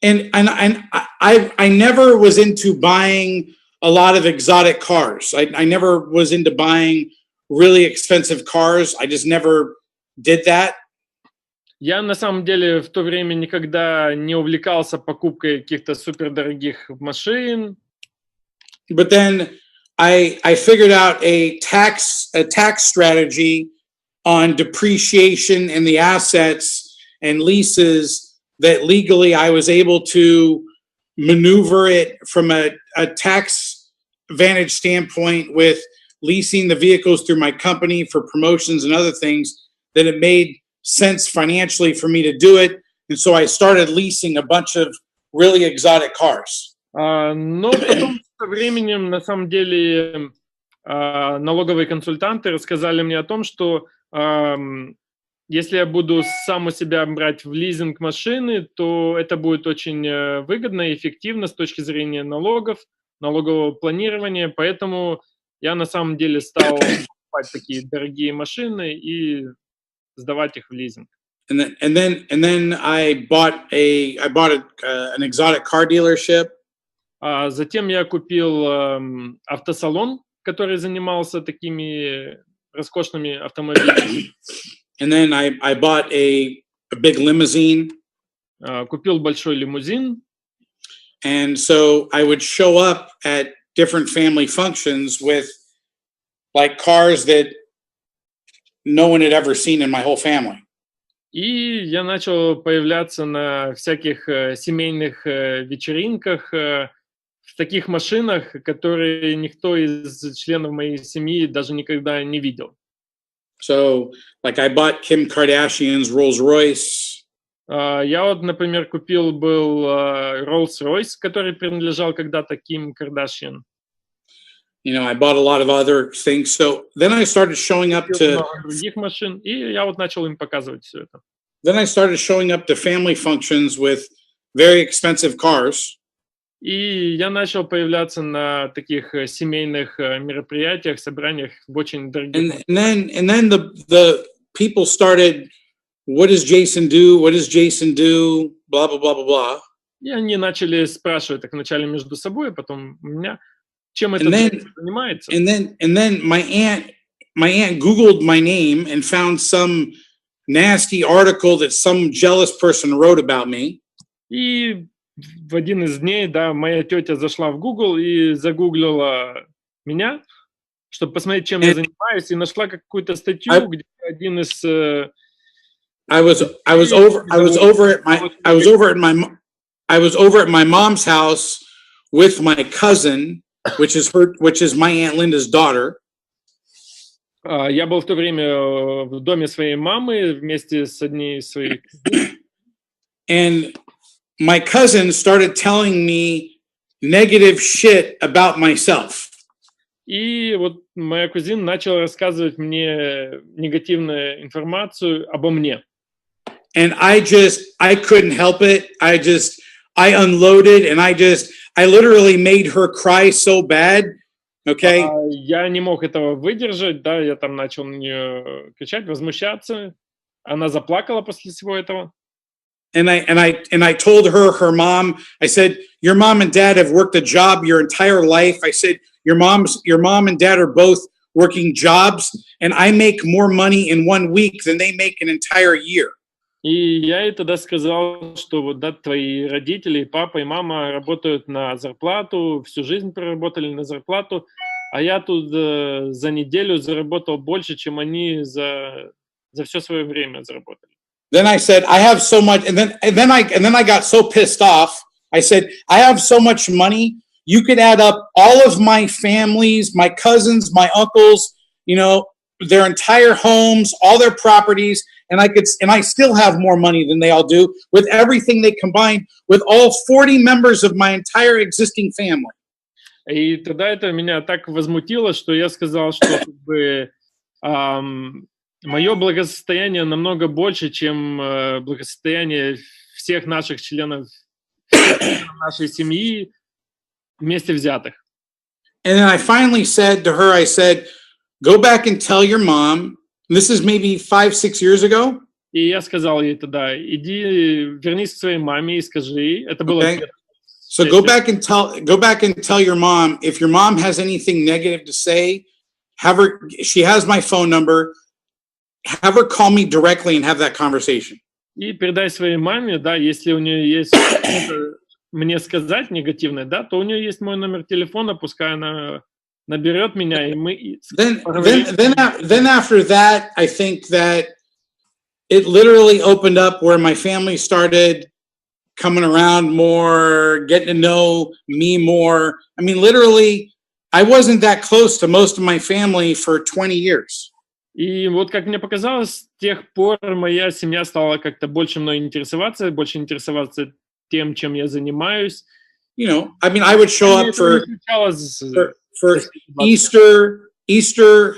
and I never was into buying a lot of exotic cars. I never was into buying really expensive cars. I just never did that. Я на самом деле в то время никогда не увлекался покупкой каких-то супердорогих машин. But then I figured out a tax strategy on depreciation in the assets and leases that legally I was able to maneuver it from a tax vantage standpoint with leasing the vehicles through my company for promotions and other things, that it made sense financially for me to do it. And so I started leasing a bunch of really exotic cars. Но потом со временем, на самом деле, налоговые консультанты рассказали мне о том, что если я буду сам у себя брать в лизинг машины, то это будет очень выгодно и эффективно с точки зрения налогов, налогового планирования. Поэтому я на самом деле стал покупать такие дорогие машины и сдавать их в лизинг. And then I bought an exotic car dealership. Затем я купил автосалон, который занимался такими роскошными автомобилями. And then I bought a big limousine. Купил большой лимузин. And so I would show up at different family functions with like cars that no one had ever seen in my whole family. И я начал появляться на всяких семейных вечеринках в таких машинах, которые никто из членов моей семьи даже никогда не видел. So, like I bought Kim Kardashian's Rolls-Royce. Я вот, например, купил был Rolls-Royce, который принадлежал когда-то Ким Кардашьян. You know, I bought a lot of other things. So then I started showing up to других машин, и я вот начал им показывать все это. Then I started showing up to family functions with very expensive cars. И я начал появляться на таких семейных мероприятиях, собраниях в очень дорогих. And then the people started, what does Jason do? What does Jason do? Blah blah blah blah blah. И они начали спрашивать так вначале между собой, а потом у меня, чем это занимается. And then my aunt Googled my name and found some nasty article that some jealous person wrote about me. И в один из дней, да, моя тетя зашла в Google и загуглила меня, чтобы посмотреть, чем я занимаюсь, и нашла какую-то статью, где один из... I was over at my mom's house with my cousin, which is my Aunt Linda's daughter. Я был в то время в доме своей мамы вместе с одней из своих. And my cousin started telling me negative shit about myself. И вот моя кузина начала рассказывать мне негативную информацию обо мне. And I couldn't help it. I unloaded, and I literally made her cry so bad. Okay. Я не мог этого выдержать, да, я там начал на нее кричать, возмущаться. Она заплакала после всего этого. And I told her mom, I said, your mom and dad have worked a job your entire life. I said, your mom and dad are both working jobs, and I make more money in 1 week than they make an entire year. И я ей тогда сказал, что вот, да, твои родители, папа и мама работают на зарплату, всю жизнь проработали на зарплату, а я тут за неделю заработал больше, чем они за все свое время заработали. Then I said, I have so much, and then I got so pissed off. I said, I have so much money. You could add up all of my families, my cousins, my uncles, you know, their entire homes, all their properties, and I still have more money than they all do with everything they combined with all 40 members of my entire existing family. И тогда это меня так возмутило, что я сказал, что как бы, мое благосостояние намного больше, чем благосостояние всех наших членов нашей семьи вместе взятых. And then I finally said to her, I said, go back and tell your mom. This is maybe 5-6 years ago. И я сказал ей тогда, иди, вернись к своей маме и скажи. Это было. Okay. So go back and tell your mom, if your mom has anything negative to say, she has my phone number, have her call me directly and have that conversation. И передай своей маме, да, если у нее есть что-то мне сказать негативное, да, то у нее есть мой номер телефона, пускай она наберет меня, и мы... Then after that, I think that it literally opened up where my family started coming around more, getting to know me more. I mean, literally, I wasn't that close to most of my family for 20 years. И вот, как мне показалось, с тех пор моя семья стала как-то больше мной интересоваться тем, чем я занимаюсь. You know, I mean, I would show up for Easter,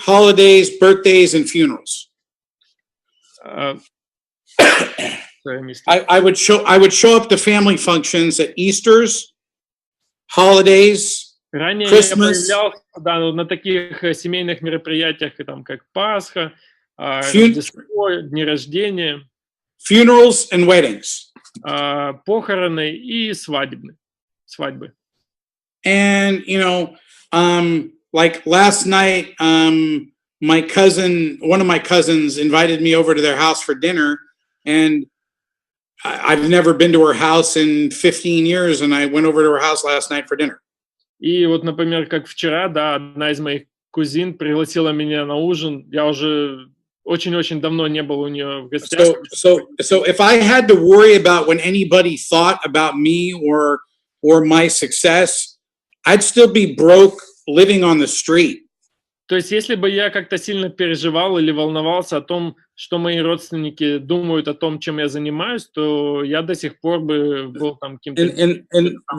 holidays, birthdays, and funerals. I would show up to family functions at Easter's, holidays, Ранее Christmas, я появлялся на таких семейных мероприятиях, там, как Пасха, Рождество, дни рождения, funerals and weddings, похороны и свадьбы. And you know, like last night, one of my cousins invited me over to their house for dinner, and I've never been to her house in 15 years, and I went over to her house last night for dinner. И вот, например, как вчера, да, одна из моих кузин пригласила меня на ужин. Я уже очень-очень давно не был у нее в гостях. So if I had to worry about when anybody thought about me or my success, I'd still be broke living on the street. То есть, если бы я как-то сильно переживал или волновался о том, что мои родственники думают о том, чем я занимаюсь, то я до сих пор бы был там каким-то... And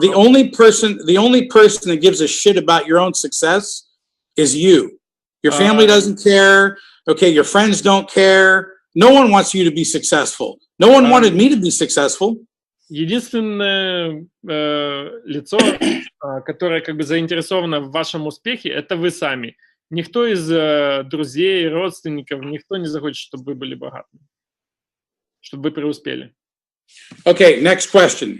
the only person that gives a shit about your own success is you. Your family doesn't care. Okay, your friends don't care. No one wants you to be successful. No one wanted me to be successful. Единственное лицо, которое как бы заинтересовано в вашем успехе, это вы сами. Никто из друзей, родственников, никто не захочет, чтобы вы были богатыми, чтобы вы преуспели. Okay, next question.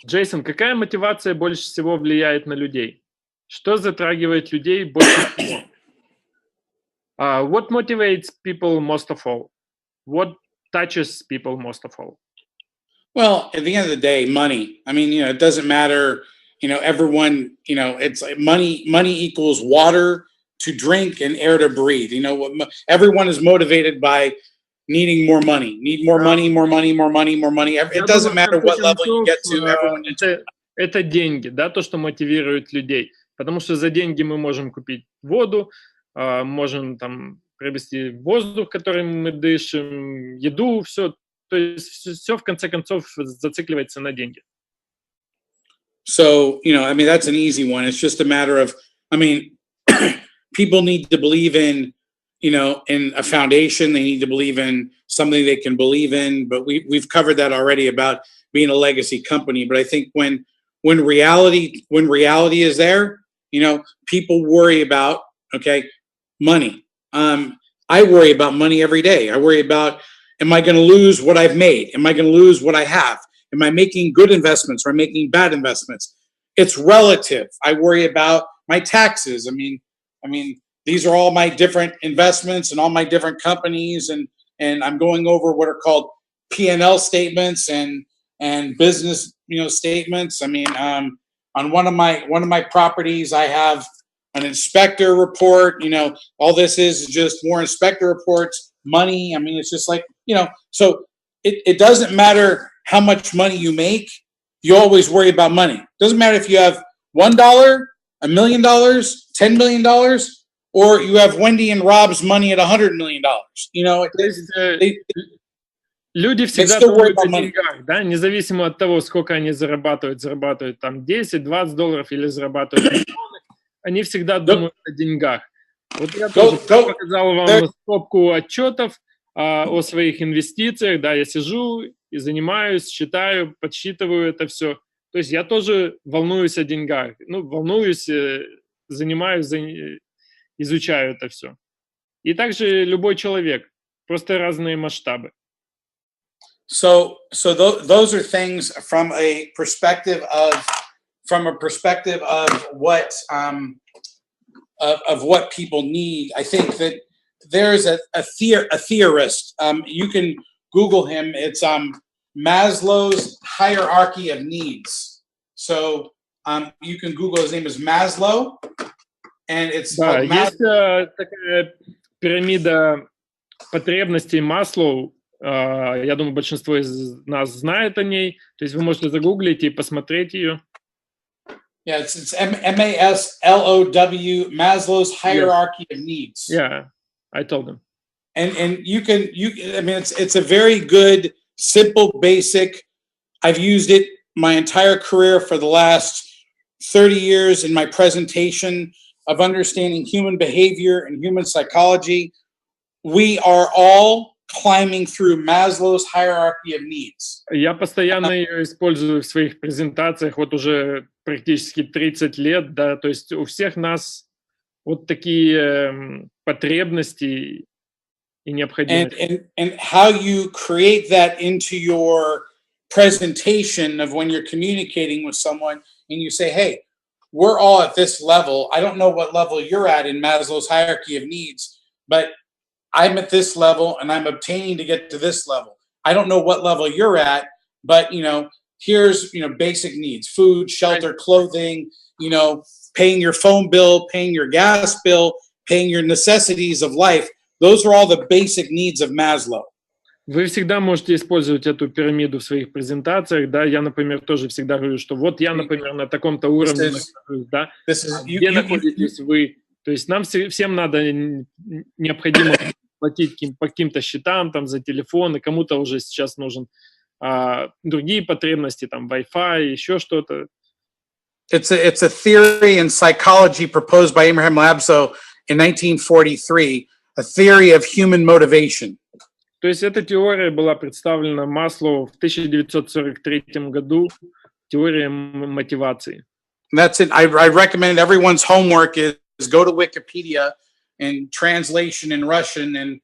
Джейсон, какая мотивация больше всего влияет на людей? Что затрагивает людей больше всего? What motivates people most of all? What touches people most of all? Well, at the end of the day, money. I mean, it doesn't matter. Everyone. It's like money equals water to drink and air to breathe. Everyone is motivated by needing more money. Need more money, more money, more money, more money. It doesn't matter what level you get to. Everyone. Это деньги, да, то, что мотивирует людей. Потому что за деньги мы можем купить воду, можем там приобрести воздух, которым мы дышим, еду, все. То есть все в конце концов зацикливается на деньги. So, I mean, that's an easy one. It's just a matter of, people need to believe in, in a foundation. They need to believe in something they can believe in. But we've covered that already about being a legacy company. But I think when reality is there, people worry about, money. I worry about money every day. I worry about, am I going to lose what I've made? Am I going to lose what I have? Am I making good investments or am I making bad investments? It's relative. I worry about my taxes. I mean, these are all my different investments and all my different companies, and I'm going over what are called P&L statements and business, statements. I mean, on one of my properties, I have an inspector report. All this is just more inspector reports, money. I mean, it's just like, so it doesn't matter how much money you make. You always worry about money. Doesn't matter if you have $1, $1 million, $10 million, or you have Wendy and Rob's money at $100 million. Люди всегда думают о деньгах, да, независимо от того, сколько они зарабатывают там $10-20 или зарабатывают миллионы, они всегда думают о деньгах. Вот я тоже показал вам стопку отчетов о своих инвестициях, да, я сижу и занимаюсь, считаю, подсчитываю это все. То есть я тоже волнуюсь о деньгах, волнуюсь, занимаюсь, изучаю это все. И также любой человек, просто разные масштабы. So those are things from a perspective of what of what people need. I think that there's a theorist. You can Google him. It's Maslow's hierarchy of needs. So you can Google. His name is Maslow, and it's есть такая пирамида потребностей Маслоу. Я думаю, большинство из нас знает о ней. То есть вы можете загуглить и посмотреть ее. Yeah, it's MASLOW, Maslow's hierarchy of needs. Yeah, I told them. And you I mean, it's a very good, simple, basic. I've used it my entire career for the last 30 years in my presentation of understanding human behavior and human psychology. We are all climbing through Maslow's hierarchy of needs. Я постоянно ее использую в своих презентациях вот уже практически 30 лет, да, то есть у всех нас вот такие потребности и необходимости. And how you create that into your presentation of when you're communicating with someone and you say, hey, we're all at this level. I don't know what level you're at in Maslow's hierarchy of needs, but I'm at this level and I'm obtaining to get to this level. I don't know what level you're at, but here's basic needs: food, shelter, clothing, paying your phone bill, paying your gas bill, paying your necessities of life. Those are all the basic needs of Maslow. Вы всегда можете использовать эту пирамиду в своих презентациях, да, я, например, тоже всегда говорю, что вот я, например, на таком-то уровне нахожусь, да, где находитесь вы, то есть нам всем надо, необходимо платить по каким-то счетам, там, за телефон, и кому-то уже сейчас нужен другие потребности, там, Wi-Fi, еще что-то. It's a theory in psychology proposed by Abraham Maslow in 1943, a theory of human motivation. То есть эта теория была представлена Маслоу в 1943 году, теория мотивации. That's it. I recommend everyone's homework is go to Wikipedia and translation in Russian and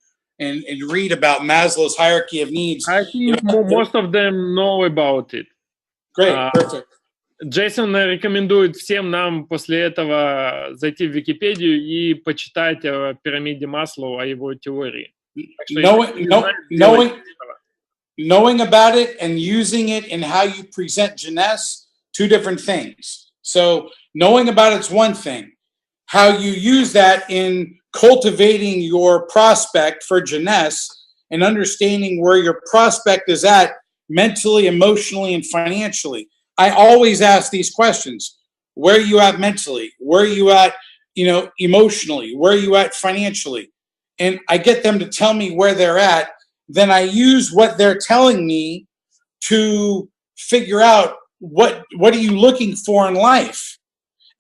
read about Maslow's hierarchy of needs. I think most of them know about it. Great, perfect. Джейсон рекомендует всем нам после этого зайти в Википедию и почитать о пирамиде Маслоу, о его теории. knowing about it and using it in how you present JEUNESSE, two different things. So knowing about it's one thing. How you use that in cultivating your prospect for JEUNESSE and understanding where your prospect is at mentally, emotionally, and financially. I always ask these questions. Where are you at mentally? Where are you at, emotionally? Where are you at financially? And I get them to tell me where they're at. Then I use what they're telling me to figure out what are you looking for in life?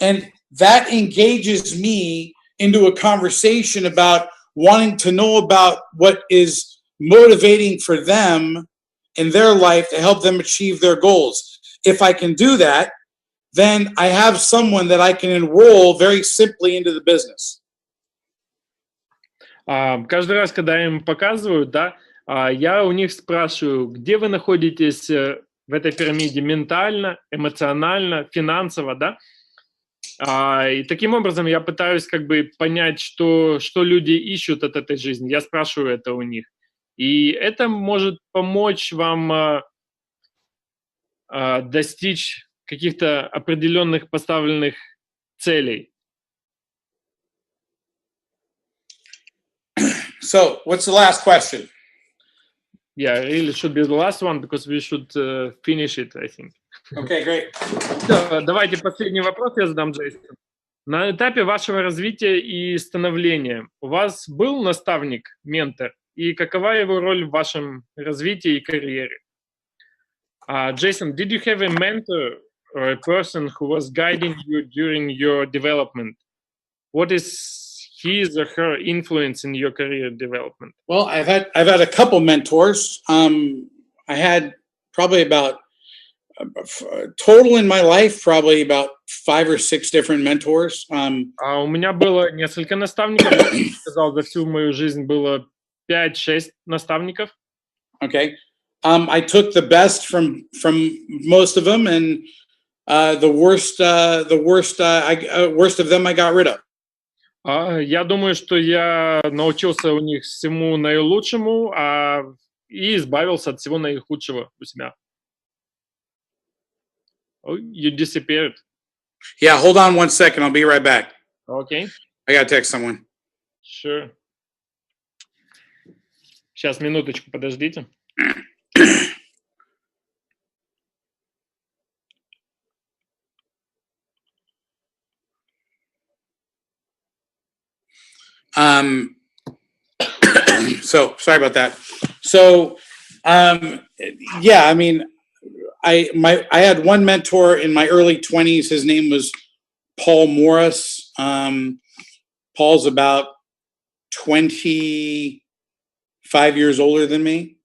And that engages me into a conversation about wanting to know about what is motivating for them in their life to help them achieve their goals. If I can do that, then I have someone that I can enroll very simply into the business. Каждый раз, когда я им показываю, да, я у них спрашиваю, где вы находитесь в этой пирамиде ментально, эмоционально, финансово, да? И таким образом я пытаюсь как бы понять, что люди ищут от этой жизни. Я спрашиваю это у них. И это может помочь вам достичь каких-то определенных поставленных целей. So, what's the last question? Yeah, really should be the last one because we should finish it, I think. Okay, great. Давайте последний вопрос я задам, Джейсон. На этапе вашего развития и становления у вас был наставник, ментор? И какова его роль в вашем развитии и карьере? Jason, did you have a mentor or a person who was guiding you during your development? What is his or her influence in your career development? Well, I've had a couple mentors. I had probably about total in my life, probably about 5 or 6 different mentors. У меня было несколько наставников. Я сказал, за всю мою жизнь было 5-6 наставников. Okay. I took the best from most of them, and the worst of them I got rid of. Я думаю, что я научился у них всему наилучшему, и избавился от всего наихудшего у себя. Oh, you disappeared. Yeah, hold on 1 second. I'll be right back. Okay. I gotta text someone. Sure. Сейчас, минуточку, подождите. So sorry about that. So, yeah, I mean, I had one mentor in my early 20s. His name was Paul Morris. Paul's about 25 years older than me.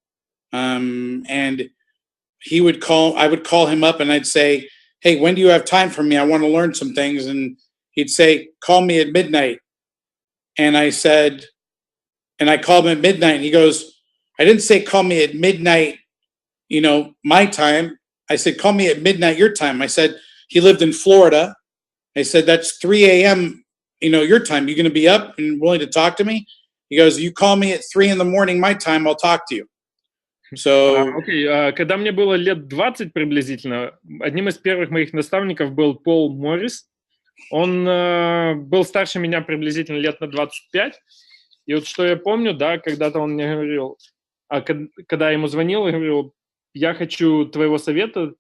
And I would call him up and I'd say, hey, when do you have time for me? I want to learn some things. And he'd say, call me at midnight. And I said, and I called him at midnight and he goes, I didn't say call me at midnight, my time. I said, call me at midnight, your time. I said, he lived in Florida. I said, that's 3 a.m., your time. You going to be up and willing to talk to me? He goes, you call me at 3 a.m, my time, I'll talk to you. So, когда мне было лет 20 приблизительно, одним из первых моих наставников был Пол Моррис. Он был старше меня приблизительно лет на 25. И вот что я помню, да, когда-то он мне говорил, когда я ему звонил, я говорил, я хочу твоего совета,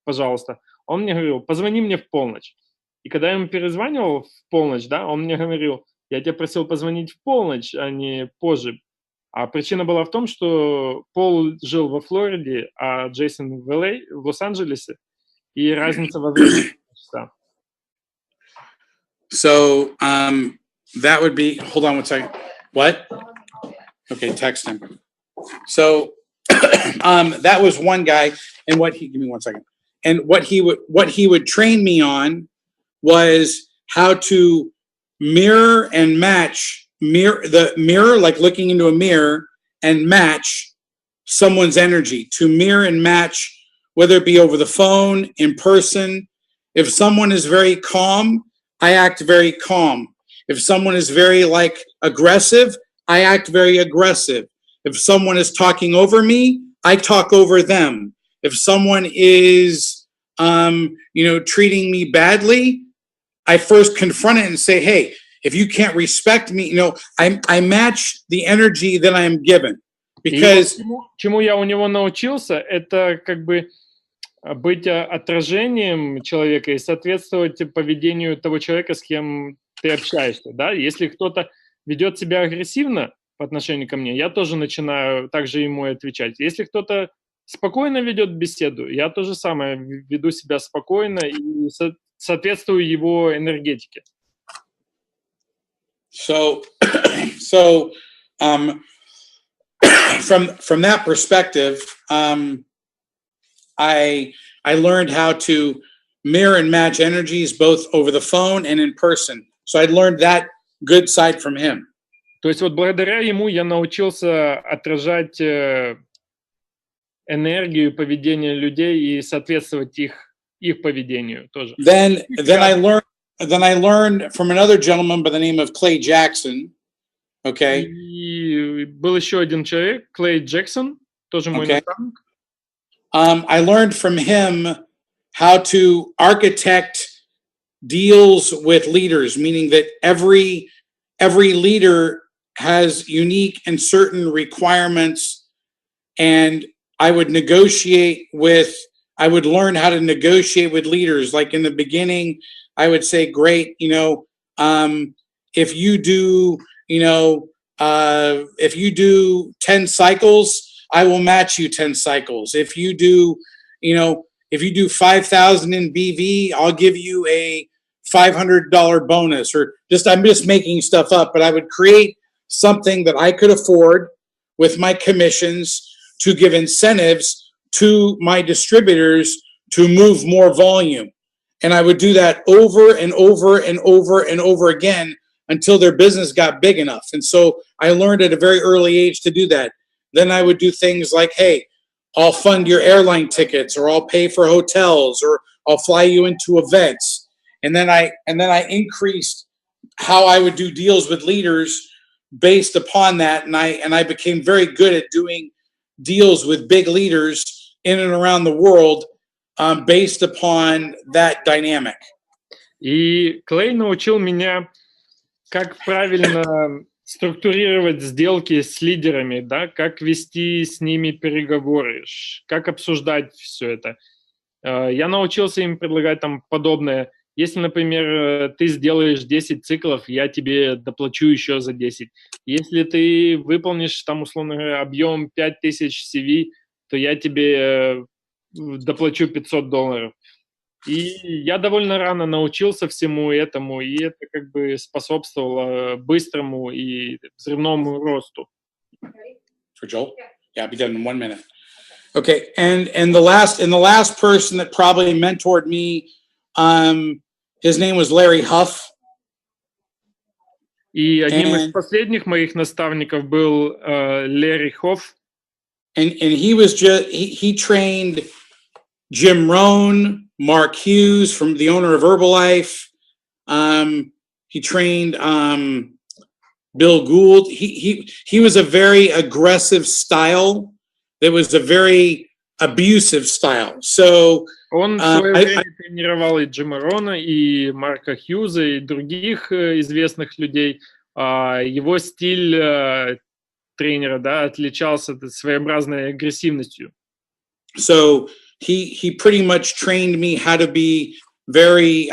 пожалуйста. Он мне говорил, позвони мне в полночь. И когда я ему перезванивал в полночь, да, он мне говорил, я тебя просил позвонить в полночь, а не позже. А причина была в том, что Пол жил во Флориде, а Джейсон в LA, в Лос-Анджелесе, и разница во времени. So, that would be, hold on 1 second. What? Okay, text him. So, that was one guy, and give me 1 second. And what he would train me on was how to mirror and match, like looking into a mirror and match someone's energy, to mirror and match, whether it be over the phone, in person. If someone is very calm, I act very calm. If someone is very aggressive, I act very aggressive. If someone is talking over me, I talk over them. If someone is, treating me badly, I first confront it and say, hey, if you can't respect me, I match the energy that I am given. Because чему я у него научился, это как бы быть отражением человека и соответствовать поведению того человека, с кем ты общаешься, да? Если кто-то ведет себя агрессивно по отношению ко мне, я тоже начинаю также ему и отвечать. Если кто-то спокойно ведет беседу, я то же самое веду себя спокойно и соответствую его энергетике. So from that perspective, I learned how to mirror and match energies both over the phone and in person. So I learned that good side from him. То есть вот благодаря ему я научился отражать энергию, поведение людей и соответствовать их поведению тоже. Then I learned from another gentleman by the name of Clay Jackson. Okay. И был еще один человек, Клей Джексон, тоже мой наставник. I learned from him how to architect deals with leaders, meaning that every leader has unique and certain requirements, and I would learn how to negotiate with leaders. Like in the beginning, I would say, great, if you do 10 cycles, I will match you 10 cycles. If you do 5,000 in BV, I'll give you a $500 bonus, or I'm just making stuff up, but I would create something that I could afford with my commissions to give incentives to my distributors to move more volume. And I would do that over and over and over and over again until their business got big enough. And so I learned at a very early age to do that. Then I would do things like, hey, I'll fund your airline tickets, or I'll pay for hotels, or I'll fly you into events. And then I increased how I would do deals with leaders based upon that. And I became very good at doing deals with big leaders in and around the world based upon that dynamic. И Клей научил меня, как правильно структурировать сделки с лидерами, да, как вести с ними переговоры, как обсуждать все это. Я научился им предлагать там подобное. Если, например, ты сделаешь 10 циклов, я тебе доплачу еще за 10. Если ты выполнишь там, условно говоря, объем 5000 CV, то я тебе доплачу $500. И я довольно рано научился всему этому, и это как бы способствовало быстрому и взрывному росту. For Joel? Yeah, I'll be done in 1 minute. Okay, and the last person that probably mentored me, his name was Larry Huff. И одним из последних моих наставников был Ларри Хофф. And he trained Jim Rohn, Mark Hughes, from the owner of Herbalife. He trained Bill Gould. He was a very aggressive style. That was a very abusive style. So он в свое время тренировал и Джима Рона, и Марка Хьюза, и других известных людей. Его стиль тренера, да, отличался своеобразной агрессивностью. So he pretty much trained me how to be very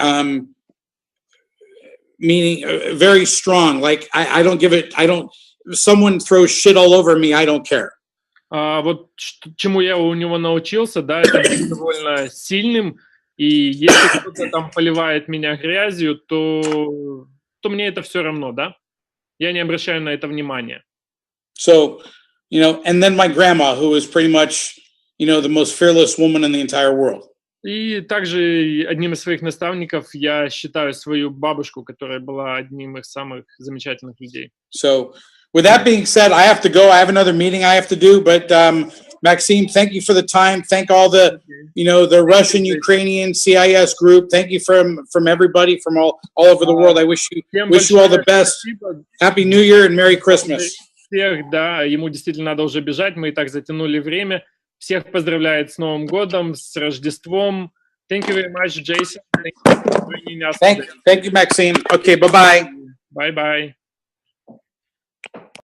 very strong. Like I don't someone throws shit all over me, I don't care. Вот чему я у него научился, да, это быть довольно сильным, и если кто-то там поливает меня грязью, то мне это все равно, да? Я не обращаю на это внимания. So, and then my grandma, who was pretty much, the most fearless woman in the entire world. И также одним из своих наставников я считаю свою бабушку, которая была одним из самых замечательных людей. So, with that being said, I have to go. I have another meeting I have to do. But Maxime, thank you for the time. Thank all the, the Russian, Ukrainian, CIS group. Thank you from everybody from all over the world. I wish you all the best. Happy New Year and Merry Christmas. всех, да, ему действительно надо уже бежать, мы и так затянули время. Всех поздравляет с Новым годом, с Рождеством. Thank you very much, Jason. Thank you for joining us today. Thank you, Maxime. Okay, bye-bye. Bye-bye.